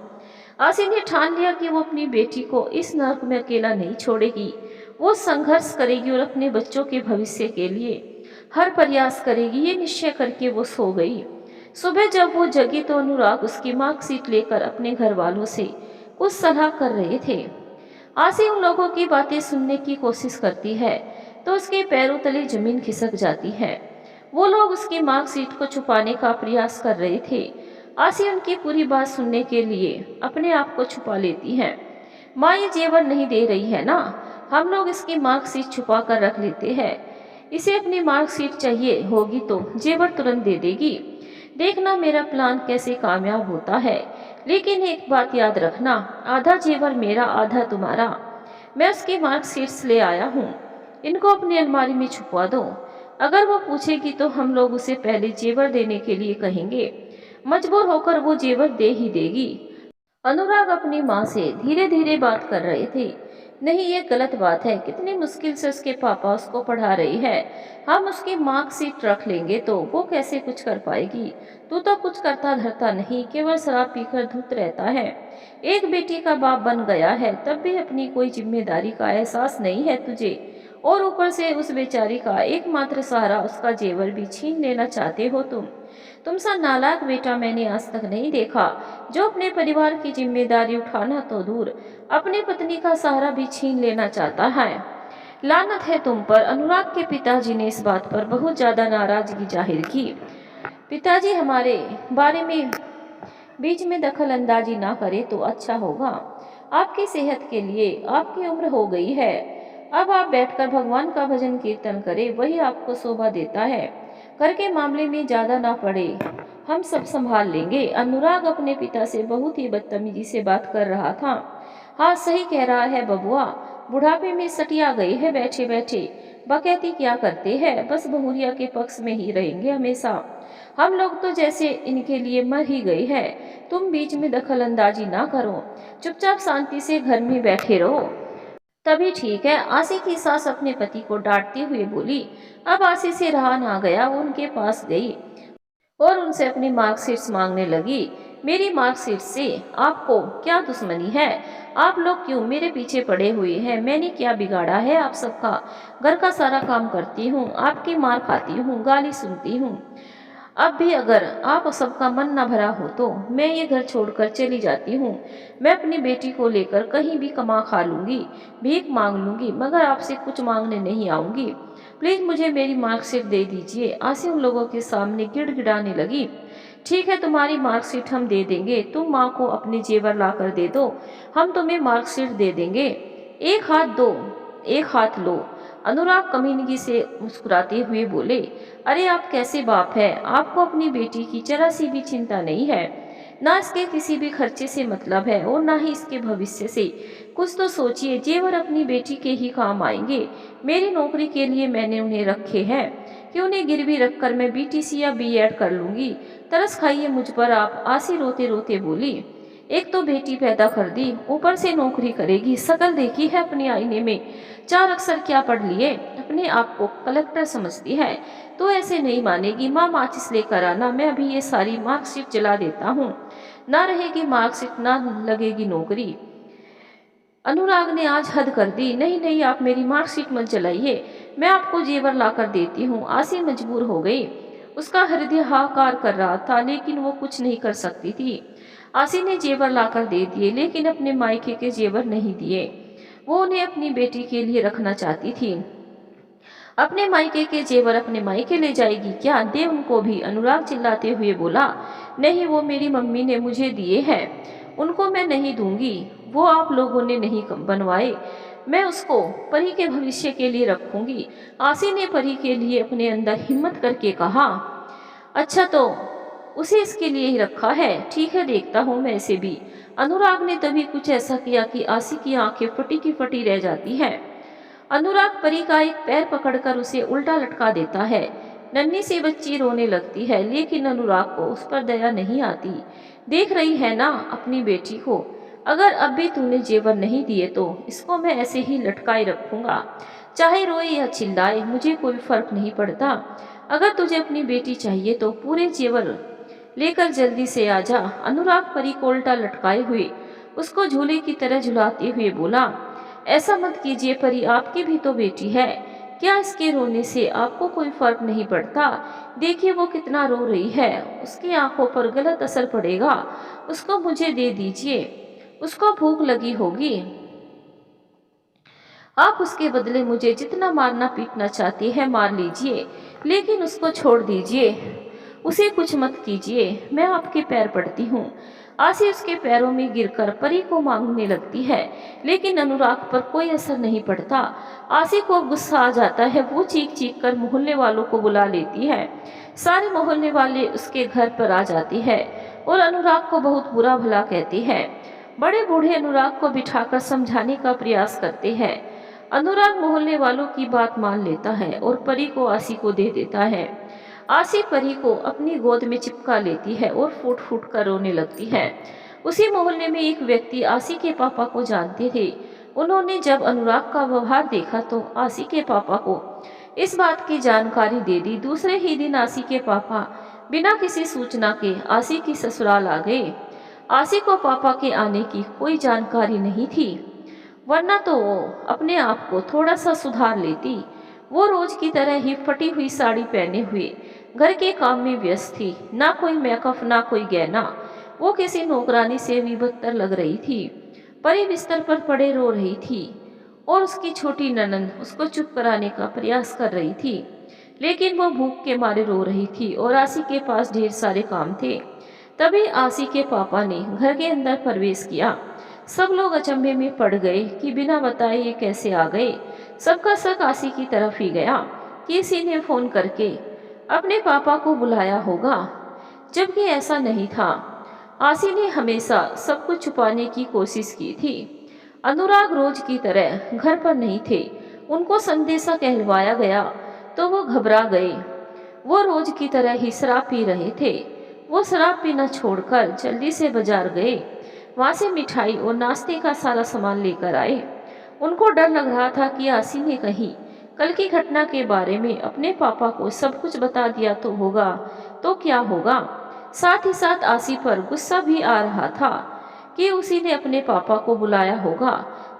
आसी ने ठान लिया कि वो अपनी बेटी को इस नर्क में अकेला नहीं छोड़ेगी। वो संघर्ष करेगी और अपने बच्चों के भविष्य के लिए हर प्रयास करेगी। ये निश्चय करके वो सो गई। सुबह जब वो जगी तो अनुराग उसकी मार्कशीट लेकर अपने घर वालों से कुछ सलाह कर रहे थे। आसी उन लोगों की बातें सुनने की कोशिश करती है तो उसके पैरों तले जमीन खिसक जाती है। वो लोग उसकी मार्कशीट को छुपाने का प्रयास कर रहे थे। आसी उनकी पूरी बात सुनने के लिए अपने आप को छुपा लेती है। माँ, ये जेवर नहीं दे रही है ना? हम लोग इसकी मार्कशीट छुपा कर रख लेते हैं। इसे अपनी मार्कशीट चाहिए होगी तो जेवर तुरंत दे देगी। देखना मेरा प्लान कैसे कामयाब होता है। लेकिन एक बात याद रखना, आधा जेवर मेरा आधा तुम्हारा। मैं उसकी मार्कशीट्स ले आया हूँ, इनको अपनी अलमारी में छुपवा दो। अगर वो पूछेगी तो हम लोग उसे पहले जेवर देने के लिए कहेंगे। मजबूर होकर वो जेवर दे ही देगी। अनुराग अपनी माँ से धीरे धीरे बात कर रहे थे। नहीं, ये गलत बात है। कितनी मुश्किल से उसके पापा उसको पढ़ा रही है। हम उसकी मार्कशीट रख लेंगे तो वो कैसे कुछ कर पाएगी? तू तो कुछ करता धरता नहीं, केवल शराब पीकर धुत रहता है। एक बेटी का बाप बन गया है तब भी अपनी कोई जिम्मेदारी का एहसास नहीं है तुझे, और ऊपर से उस बेचारी का एकमात्र सहारा उसका जेवर भी छीन लेना चाहते हो तुम। तुमसा नालायक बेटा मैंने आज तक नहीं देखा, जो अपने परिवार की जिम्मेदारी उठाना तो दूर अपनी पत्नी का सहारा भी छीन लेना चाहता है। लानत है तुम पर। अनुराग के पिताजी ने इस बात पर बहुत ज्यादा नाराजगी जाहिर की। पिताजी, हमारे बारे में बीच में दखल अंदाजी ना करे तो अच्छा होगा। आपकी सेहत के लिए। आपकी उम्र हो गई है, अब आप बैठकर भगवान का भजन कीर्तन करें, वही आपको शोभा देता है। घर के मामले में ज्यादा ना पड़े, हम सब संभाल लेंगे। अनुराग अपने पिता से बहुत ही बदतमीजी से बात कर रहा था। हाँ, सही कह रहा है बबुआ, बुढ़ापे में सटिया गए है बैठे बैठे। बकैती क्या करते हैं, बस बहुरिया के पक्ष में ही रहेंगे हमेशा। हम लोग तो जैसे इनके लिए मर ही गए हैं। तुम बीच में दखल अंदाजी ना करो, चुपचाप शांति से घर में बैठे रहो, तभी ठीक है। आसी की सास अपने पति को डांटते हुए बोली। अब आसी से रहा ना गया, वो उनके पास गई और उनसे अपनी मार्कशीट्स मांगने लगी। मेरी मार्कशीट से आपको क्या दुश्मनी है? आप लोग क्यों मेरे पीछे पड़े हुए हैं? मैंने क्या बिगाड़ा है आप सबका? घर का सारा काम करती हूँ, आपकी मार खाती हूँ, गाली सुनती हूँ। अब भी अगर आप सबका मन न भरा हो तो मैं ये घर छोड़कर चली जाती हूँ। मैं अपनी बेटी को लेकर कहीं भी कमा खा लूंगी, भीख मांग लूंगी, मगर आपसे कुछ मांगने नहीं आऊंगी। प्लीज मुझे मेरी मार्कशीट दे दीजिए। आसी उन लोगों के सामने गिड़गिड़ाने लगी। ठीक है, तुम्हारी मार्कशीट हम दे देंगे। तुम माँ को अपने जेवर ला कर दे दो, हम तुम्हें मार्कशीट दे देंगे। एक हाथ दो, एक हाथ लो। अनुराग कमीनगी से मुस्कुराते हुए बोले। अरे आप कैसे बाप है? आपको अपनी बेटी की जरा सी भी चिंता नहीं है, ना इसके किसी भी खर्चे से मतलब है और ना ही इसके भविष्य से। कुछ तो सोचिए, जेवर अपनी बेटी के ही काम आएंगे। मेरी नौकरी के लिए मैंने उन्हें रखे हैं कि उन्हें गिरवी रखकर मैं बीटीसी या बीएड कर लूंगी। तरस खाइए मुझ पर आप। आसी रोते रोते बोली। एक तो बेटी पैदा कर दी, ऊपर से नौकरी करेगी। शकल देखी है अपने आईने में? 4 अक्षर क्या पढ़ लिए? अपने आप को कलेक्टर समझती है। तो ऐसे नहीं मानेगी। माँ, माचिस लेकर आना, मैं अभी ये सारी मार्कशीट जला देता हूँ। ना रहेगी मार्कशीट, ना लगेगी नौकरी। अनुराग ने आज हद कर दी। नहीं नहीं, आप मेरी मार्कशीट मत जलाइए, मैं आपको जेवर लाकर देती हूँ। आसी मजबूर हो गई। उसका हृदय हाहाकार कर रहा था, लेकिन वो कुछ नहीं कर सकती थी। आसी ने जेवर लाकर दे दिए, लेकिन अपने मायके के जेवर नहीं दिए। वो उन्हें अपनी बेटी के लिए रखना चाहती थी। अपने मायके के जेवर अपने मायके ले जाएगी क्या? दे उनको भी। अनुराग चिल्लाते हुए बोला। नहीं, वो मेरी मम्मी ने मुझे दिए हैं, उनको मैं नहीं दूंगी। वो आप लोगों ने नहीं बनवाए। मैं उसको परी के भविष्य के लिए रखूंगी। आसी ने परी के लिए अपने अंदर हिम्मत करके कहा। अच्छा, तो उसे इसके लिए ही रखा है। ठीक है, देखता हूँ मैं इसे भी। अनुराग ने तभी कुछ ऐसा किया कि आसी की आंखें फटी की फटी रह जाती हैं। अनुराग परी का एक पैर पकड़कर उसे उल्टा लटका देता है। नन्ही सी बच्ची रोने लगती है, लेकिन अनुराग को उस पर दया नहीं आती। देख रही है ना अपनी बेटी को, अगर अब भी तूने जेवर नहीं दिए तो इसको मैं ऐसे ही लटकाए रखूंगा। चाहे रोए या चिल्लाए, मुझे कोई फर्क नहीं पड़ता। अगर तुझे अपनी बेटी चाहिए तो पूरे जेवर लेकर जल्दी से आ जा। अनुराग परी को उल्टा लटकाए हुए उसको झूले की तरह झुलाते हुए बोला, ऐसा मत कीजिए परी, आपकी भी तो बेटी है। क्या इसके रोने से आपको कोई फर्क नहीं पड़ता? देखिए वो कितना रो रही है, उसकी आंखों पर गलत असर पड़ेगा। उसको मुझे दे दीजिए, उसको भूख लगी होगी। आप उसके बदले मुझे जितना मारना पीटना चाहती है मार लीजिए, लेकिन उसको छोड़ दीजिए, उसे कुछ मत कीजिए। मैं आपके पैर पड़ती हूँ। आसी उसके पैरों में गिरकर परी को मांगने लगती है, लेकिन अनुराग पर कोई असर नहीं पड़ता। आसी को गुस्सा आ जाता है। वो चीख चीख कर मोहल्ले वालों को बुला लेती है। सारे मोहल्ले वाले उसके घर पर आ जाते हैं और अनुराग को बहुत बुरा भला कहते हैं। बड़े बूढ़े अनुराग को बिठाकर समझाने का प्रयास करते हैं। अनुराग मोहल्ले वालों की बात मान लेता है और परी को आसी को दे देता है। आसी परी को अपनी गोद में चिपका लेती है और फूट फूट कर रोने लगती है। उसी मोहल्ले में एक व्यक्ति आसी के पापा को जानते थे। उन्होंने जब अनुराग का व्यवहार देखा तो आसी के पापा को इस बात की जानकारी दे दी। दूसरे ही दिन आसी के पापा बिना किसी सूचना के आसी की ससुराल आ गए। आसी को पापा के आने की कोई जानकारी नहीं थी, वरना तो वो अपने आप को थोड़ा सा सुधार लेती। वो रोज की तरह ही फटी हुई साड़ी पहने हुए घर के काम में व्यस्त थी। ना कोई मेकअप, ना कोई गहना। वो किसी नौकरानी से भी बदतर लग रही थी। परी बिस्तर पर पड़े रो रही थी और उसकी छोटी ननंद उसको चुप कराने का प्रयास कर रही थी, लेकिन वो भूख के मारे रो रही थी और आसी के पास ढेर सारे काम थे। तभी आसी के पापा ने घर के अंदर प्रवेश किया। सब लोग अचंभे में पड़ गए कि बिना बताए ये कैसे आ गए। सबका शक आसी की तरफ ही गया कि किसी ने फोन करके अपने पापा को बुलाया होगा, जबकि ऐसा नहीं था। आसी ने हमेशा सब कुछ छुपाने की कोशिश की थी। अनुराग रोज की तरह घर पर नहीं थे। उनको संदेशा कहलवाया गया तो वो घबरा गए। वो रोज की तरह ही शराब पी रहे थे। वो शराब पीना छोड़कर जल्दी से बाजार गए। वहां से मिठाई और नाश्ते का सारा सामान लेकर आए। उनको डर लग रहा था कि आसी ने कहीं कल की घटना के बारे में अपने पापा को सब कुछ बता दिया तो क्या होगा। साथ ही साथ आसी पर गुस्सा भी आ रहा था कि उसी ने अपने पापा को बुलाया होगा।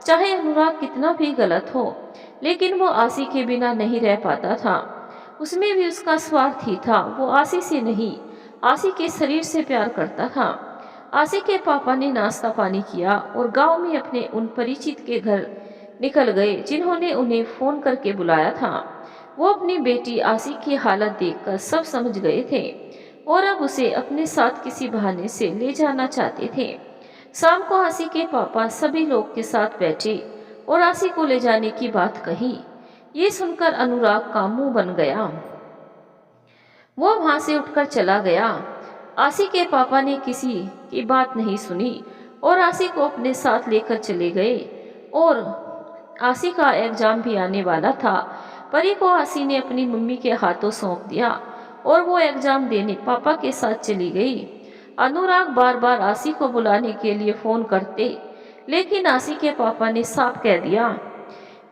चाहे अनुराग कितना भी गलत हो, लेकिन वो आसी के बिना नहीं रह पाता था। उसमें भी उसका स्वार्थ ही था। वो आसी से नहीं, आसी के शरीर से प्यार करता था। आसी के पापा ने नाश्ता पानी किया और गांव में अपने उन परिचित के घर निकल गए जिन्होंने उन्हें फोन करके बुलाया था। वो अपनी बेटी आसी की हालत देखकर सब समझ गए थे और अब उसे अपने साथ किसी बहाने से ले जाना चाहते थे। शाम को आसी के पापा सभी लोग के साथ बैठे और आसी को ले जाने की बात कही। ये सुनकर अनुराग का मुंह बन गया। वो वहां से उठकर चला गया। आसी के पापा ने किसी की बात नहीं सुनी और आसी को अपने साथ लेकर चले गए। और आसी का एग्जाम भी आने वाला था। परी को आसी ने अपनी मम्मी के हाथों सौंप दिया और वो एग्जाम देने पापा के साथ चली गई। अनुराग बार बार आसी को बुलाने के लिए फोन करते, लेकिन आसी के पापा ने साफ कह दिया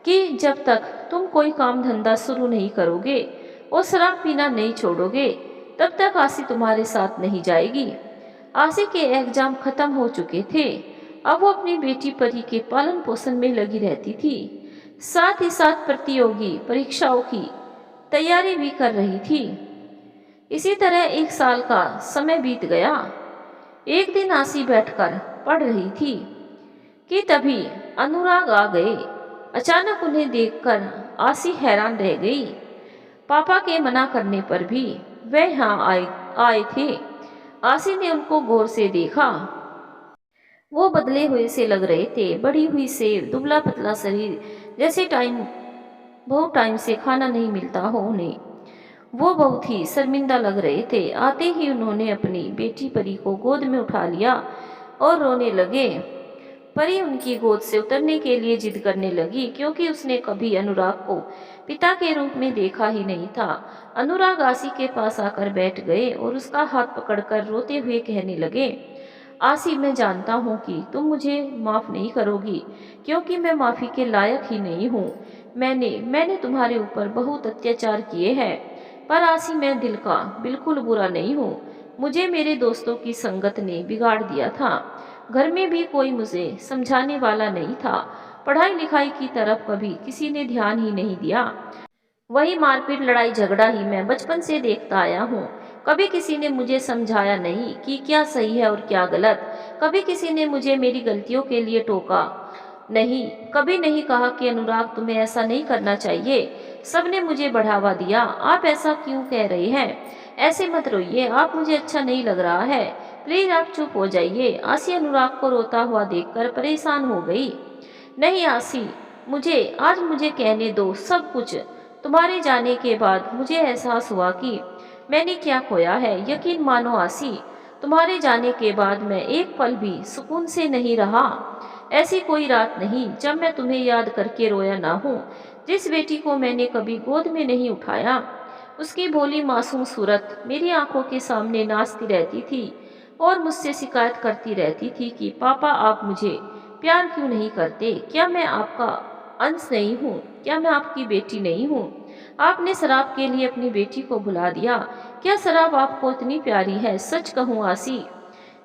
कि जब तक तुम कोई काम धंधा शुरू नहीं करोगे और शराब पीना नहीं छोड़ोगे, तब तक आसी तुम्हारे साथ नहीं जाएगी। आसी के एग्जाम खत्म हो चुके थे। अब वो अपनी बेटी परी के पालन पोषण में लगी रहती थी। साथ ही साथ प्रतियोगी परीक्षाओं की तैयारी भी कर रही थी। इसी तरह 1 साल का समय बीत गया। एक दिन आसी बैठकर पढ़ रही थी कि तभी अनुराग आ गए। अचानक उन्हें देखकर आसी हैरान रह गई। पापा के मना करने पर भी वे यहाँ आए थे। आसी ने उनको गौर से देखा। वो बदले हुए से लग रहे थे, बड़ी हुई से, दुबला पतला शरीर, जैसे बहुत टाइम से खाना नहीं मिलता हो उन्हें। वो बहुत ही शर्मिंदा लग रहे थे। आते ही उन्होंने अपनी बेटी परी को गोद में उठा लिया और रोने लगे। परी उनकी गोद से उतरने के लिए जिद करने लगी, क्योंकि उसने कभी अनुराग को पिता के रूप में देखा ही नहीं था। अनुराग आसी के पास आकर बैठ गए और उसका हाथ पकड़कर रोते हुए कहने लगे, आसी, मैं जानता हूँ कि तुम मुझे माफ नहीं करोगी, क्योंकि मैं माफी के लायक ही नहीं हूँ। मैंने तुम्हारे ऊपर बहुत अत्याचार किए हैं, पर आसी, मैं दिल का बिल्कुल बुरा नहीं हूँ। मुझे मेरे दोस्तों की संगत ने बिगाड़ दिया था। घर में भी कोई मुझे समझाने वाला नहीं था। पढ़ाई लिखाई की तरफ कभी किसी ने ध्यान ही नहीं दिया। वही मारपीट लड़ाई झगड़ा ही मैं बचपन से देखता आया हूँ। कभी किसी ने मुझे समझाया नहीं कि क्या सही है और क्या गलत। कभी किसी ने मुझे मेरी गलतियों के लिए टोका नहीं। कभी नहीं कहा कि अनुराग, तुम्हें ऐसा नहीं करना चाहिए। सबने मुझे बढ़ावा दिया। आप ऐसा क्यों कह रहे हैं? ऐसे मत रोइए, आप मुझे अच्छा नहीं लग रहा है। प्लीज आप चुप हो जाइए। आसी अनुराग को रोता हुआ देखकर परेशान हो गई। नहीं आसी, मुझे कहने दो सब कुछ। तुम्हारे जाने के बाद मुझे एहसास हुआ कि मैंने क्या खोया है। यकीन मानो आसी, तुम्हारे जाने के बाद मैं एक पल भी सुकून से नहीं रहा। ऐसी कोई रात नहीं जब मैं तुम्हें याद करके रोया ना हूँ। जिस बेटी को मैंने कभी गोद में नहीं उठाया, उसकी भोली मासूम सूरत मेरी आंखों के सामने नाचती रहती थी और मुझसे शिकायत करती रहती थी कि पापा, आप मुझे प्यार क्यों नहीं करते? क्या मैं आपका अंश नहीं हूँ? क्या मैं आपकी बेटी नहीं हूँ? आपने शराब के लिए अपनी बेटी को भुला दिया। क्या शराब आपको इतनी प्यारी है? सच कहूँ आसी,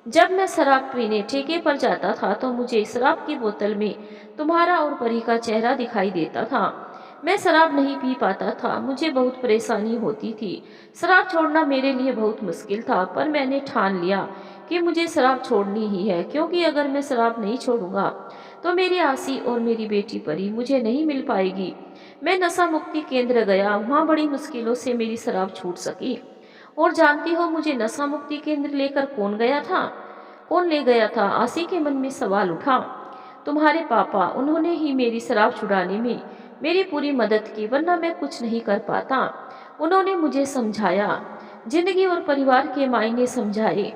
जब मैं शराब पीने ठेके पर जाता था तो मुझे शराब की बोतल में तुम्हारा और परी का चेहरा दिखाई देता था। मैं शराब नहीं पी पाता था, मुझे बहुत परेशानी होती थी। शराब छोड़ना मेरे लिए बहुत मुश्किल था, पर मैंने ठान लिया कि मुझे शराब छोड़नी ही है, क्योंकि अगर मैं शराब नहीं छोड़ूंगा तो मेरी आसी और मेरी बेटी परी मुझे नहीं मिल पाएगी। मैं नशा मुक्ति केंद्र गया, वहाँ बड़ी मुश्किलों से मेरी शराब छूट सकी। और जानती हो मुझे नशा मुक्ति केंद्र लेकर कौन गया था? कौन ले गया था? आसी के मन में सवाल उठा। तुम्हारे पापा, उन्होंने ही मेरी शराब छुड़ाने में मेरी पूरी मदद की, वरना मैं कुछ नहीं कर पाता। उन्होंने मुझे समझाया, जिंदगी और परिवार के मायने समझाए।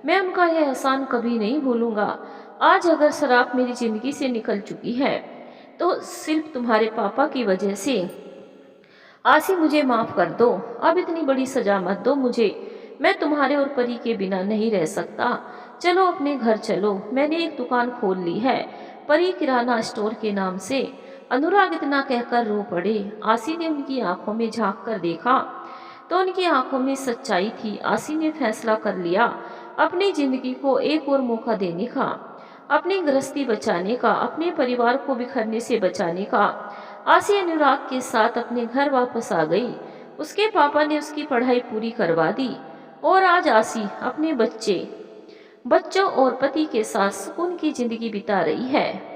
मैं उनका यह एहसान कभी नहीं भूलूंगा। आज अगर शराब मेरी जिंदगी से निकल चुकी है तो सिर्फ तुम्हारे पापा की वजह से। आसी, मुझे माफ कर दो। अब इतनी बड़ी सजा मत दो मुझे। मैं तुम्हारे और परी के बिना नहीं रह सकता। चलो अपने घर चलो, मैंने एक दुकान खोल ली है, परी किराना स्टोर के नाम से। अनुराग इतना कहकर रो पड़े। आसी ने उनकी आंखों में झांक कर देखा तो उनकी आंखों में सच्चाई थी। आसी ने फैसला कर लिया अपनी जिंदगी को एक और मौका देने का, अपनी गृहस्थी बचाने का, अपने परिवार को बिखरने से बचाने का। आसी अनुराग के साथ अपने घर वापस आ गई। उसके पापा ने उसकी पढ़ाई पूरी करवा दी और आज आसी अपने बच्चों और पति के साथ सुकून की जिंदगी बिता रही है।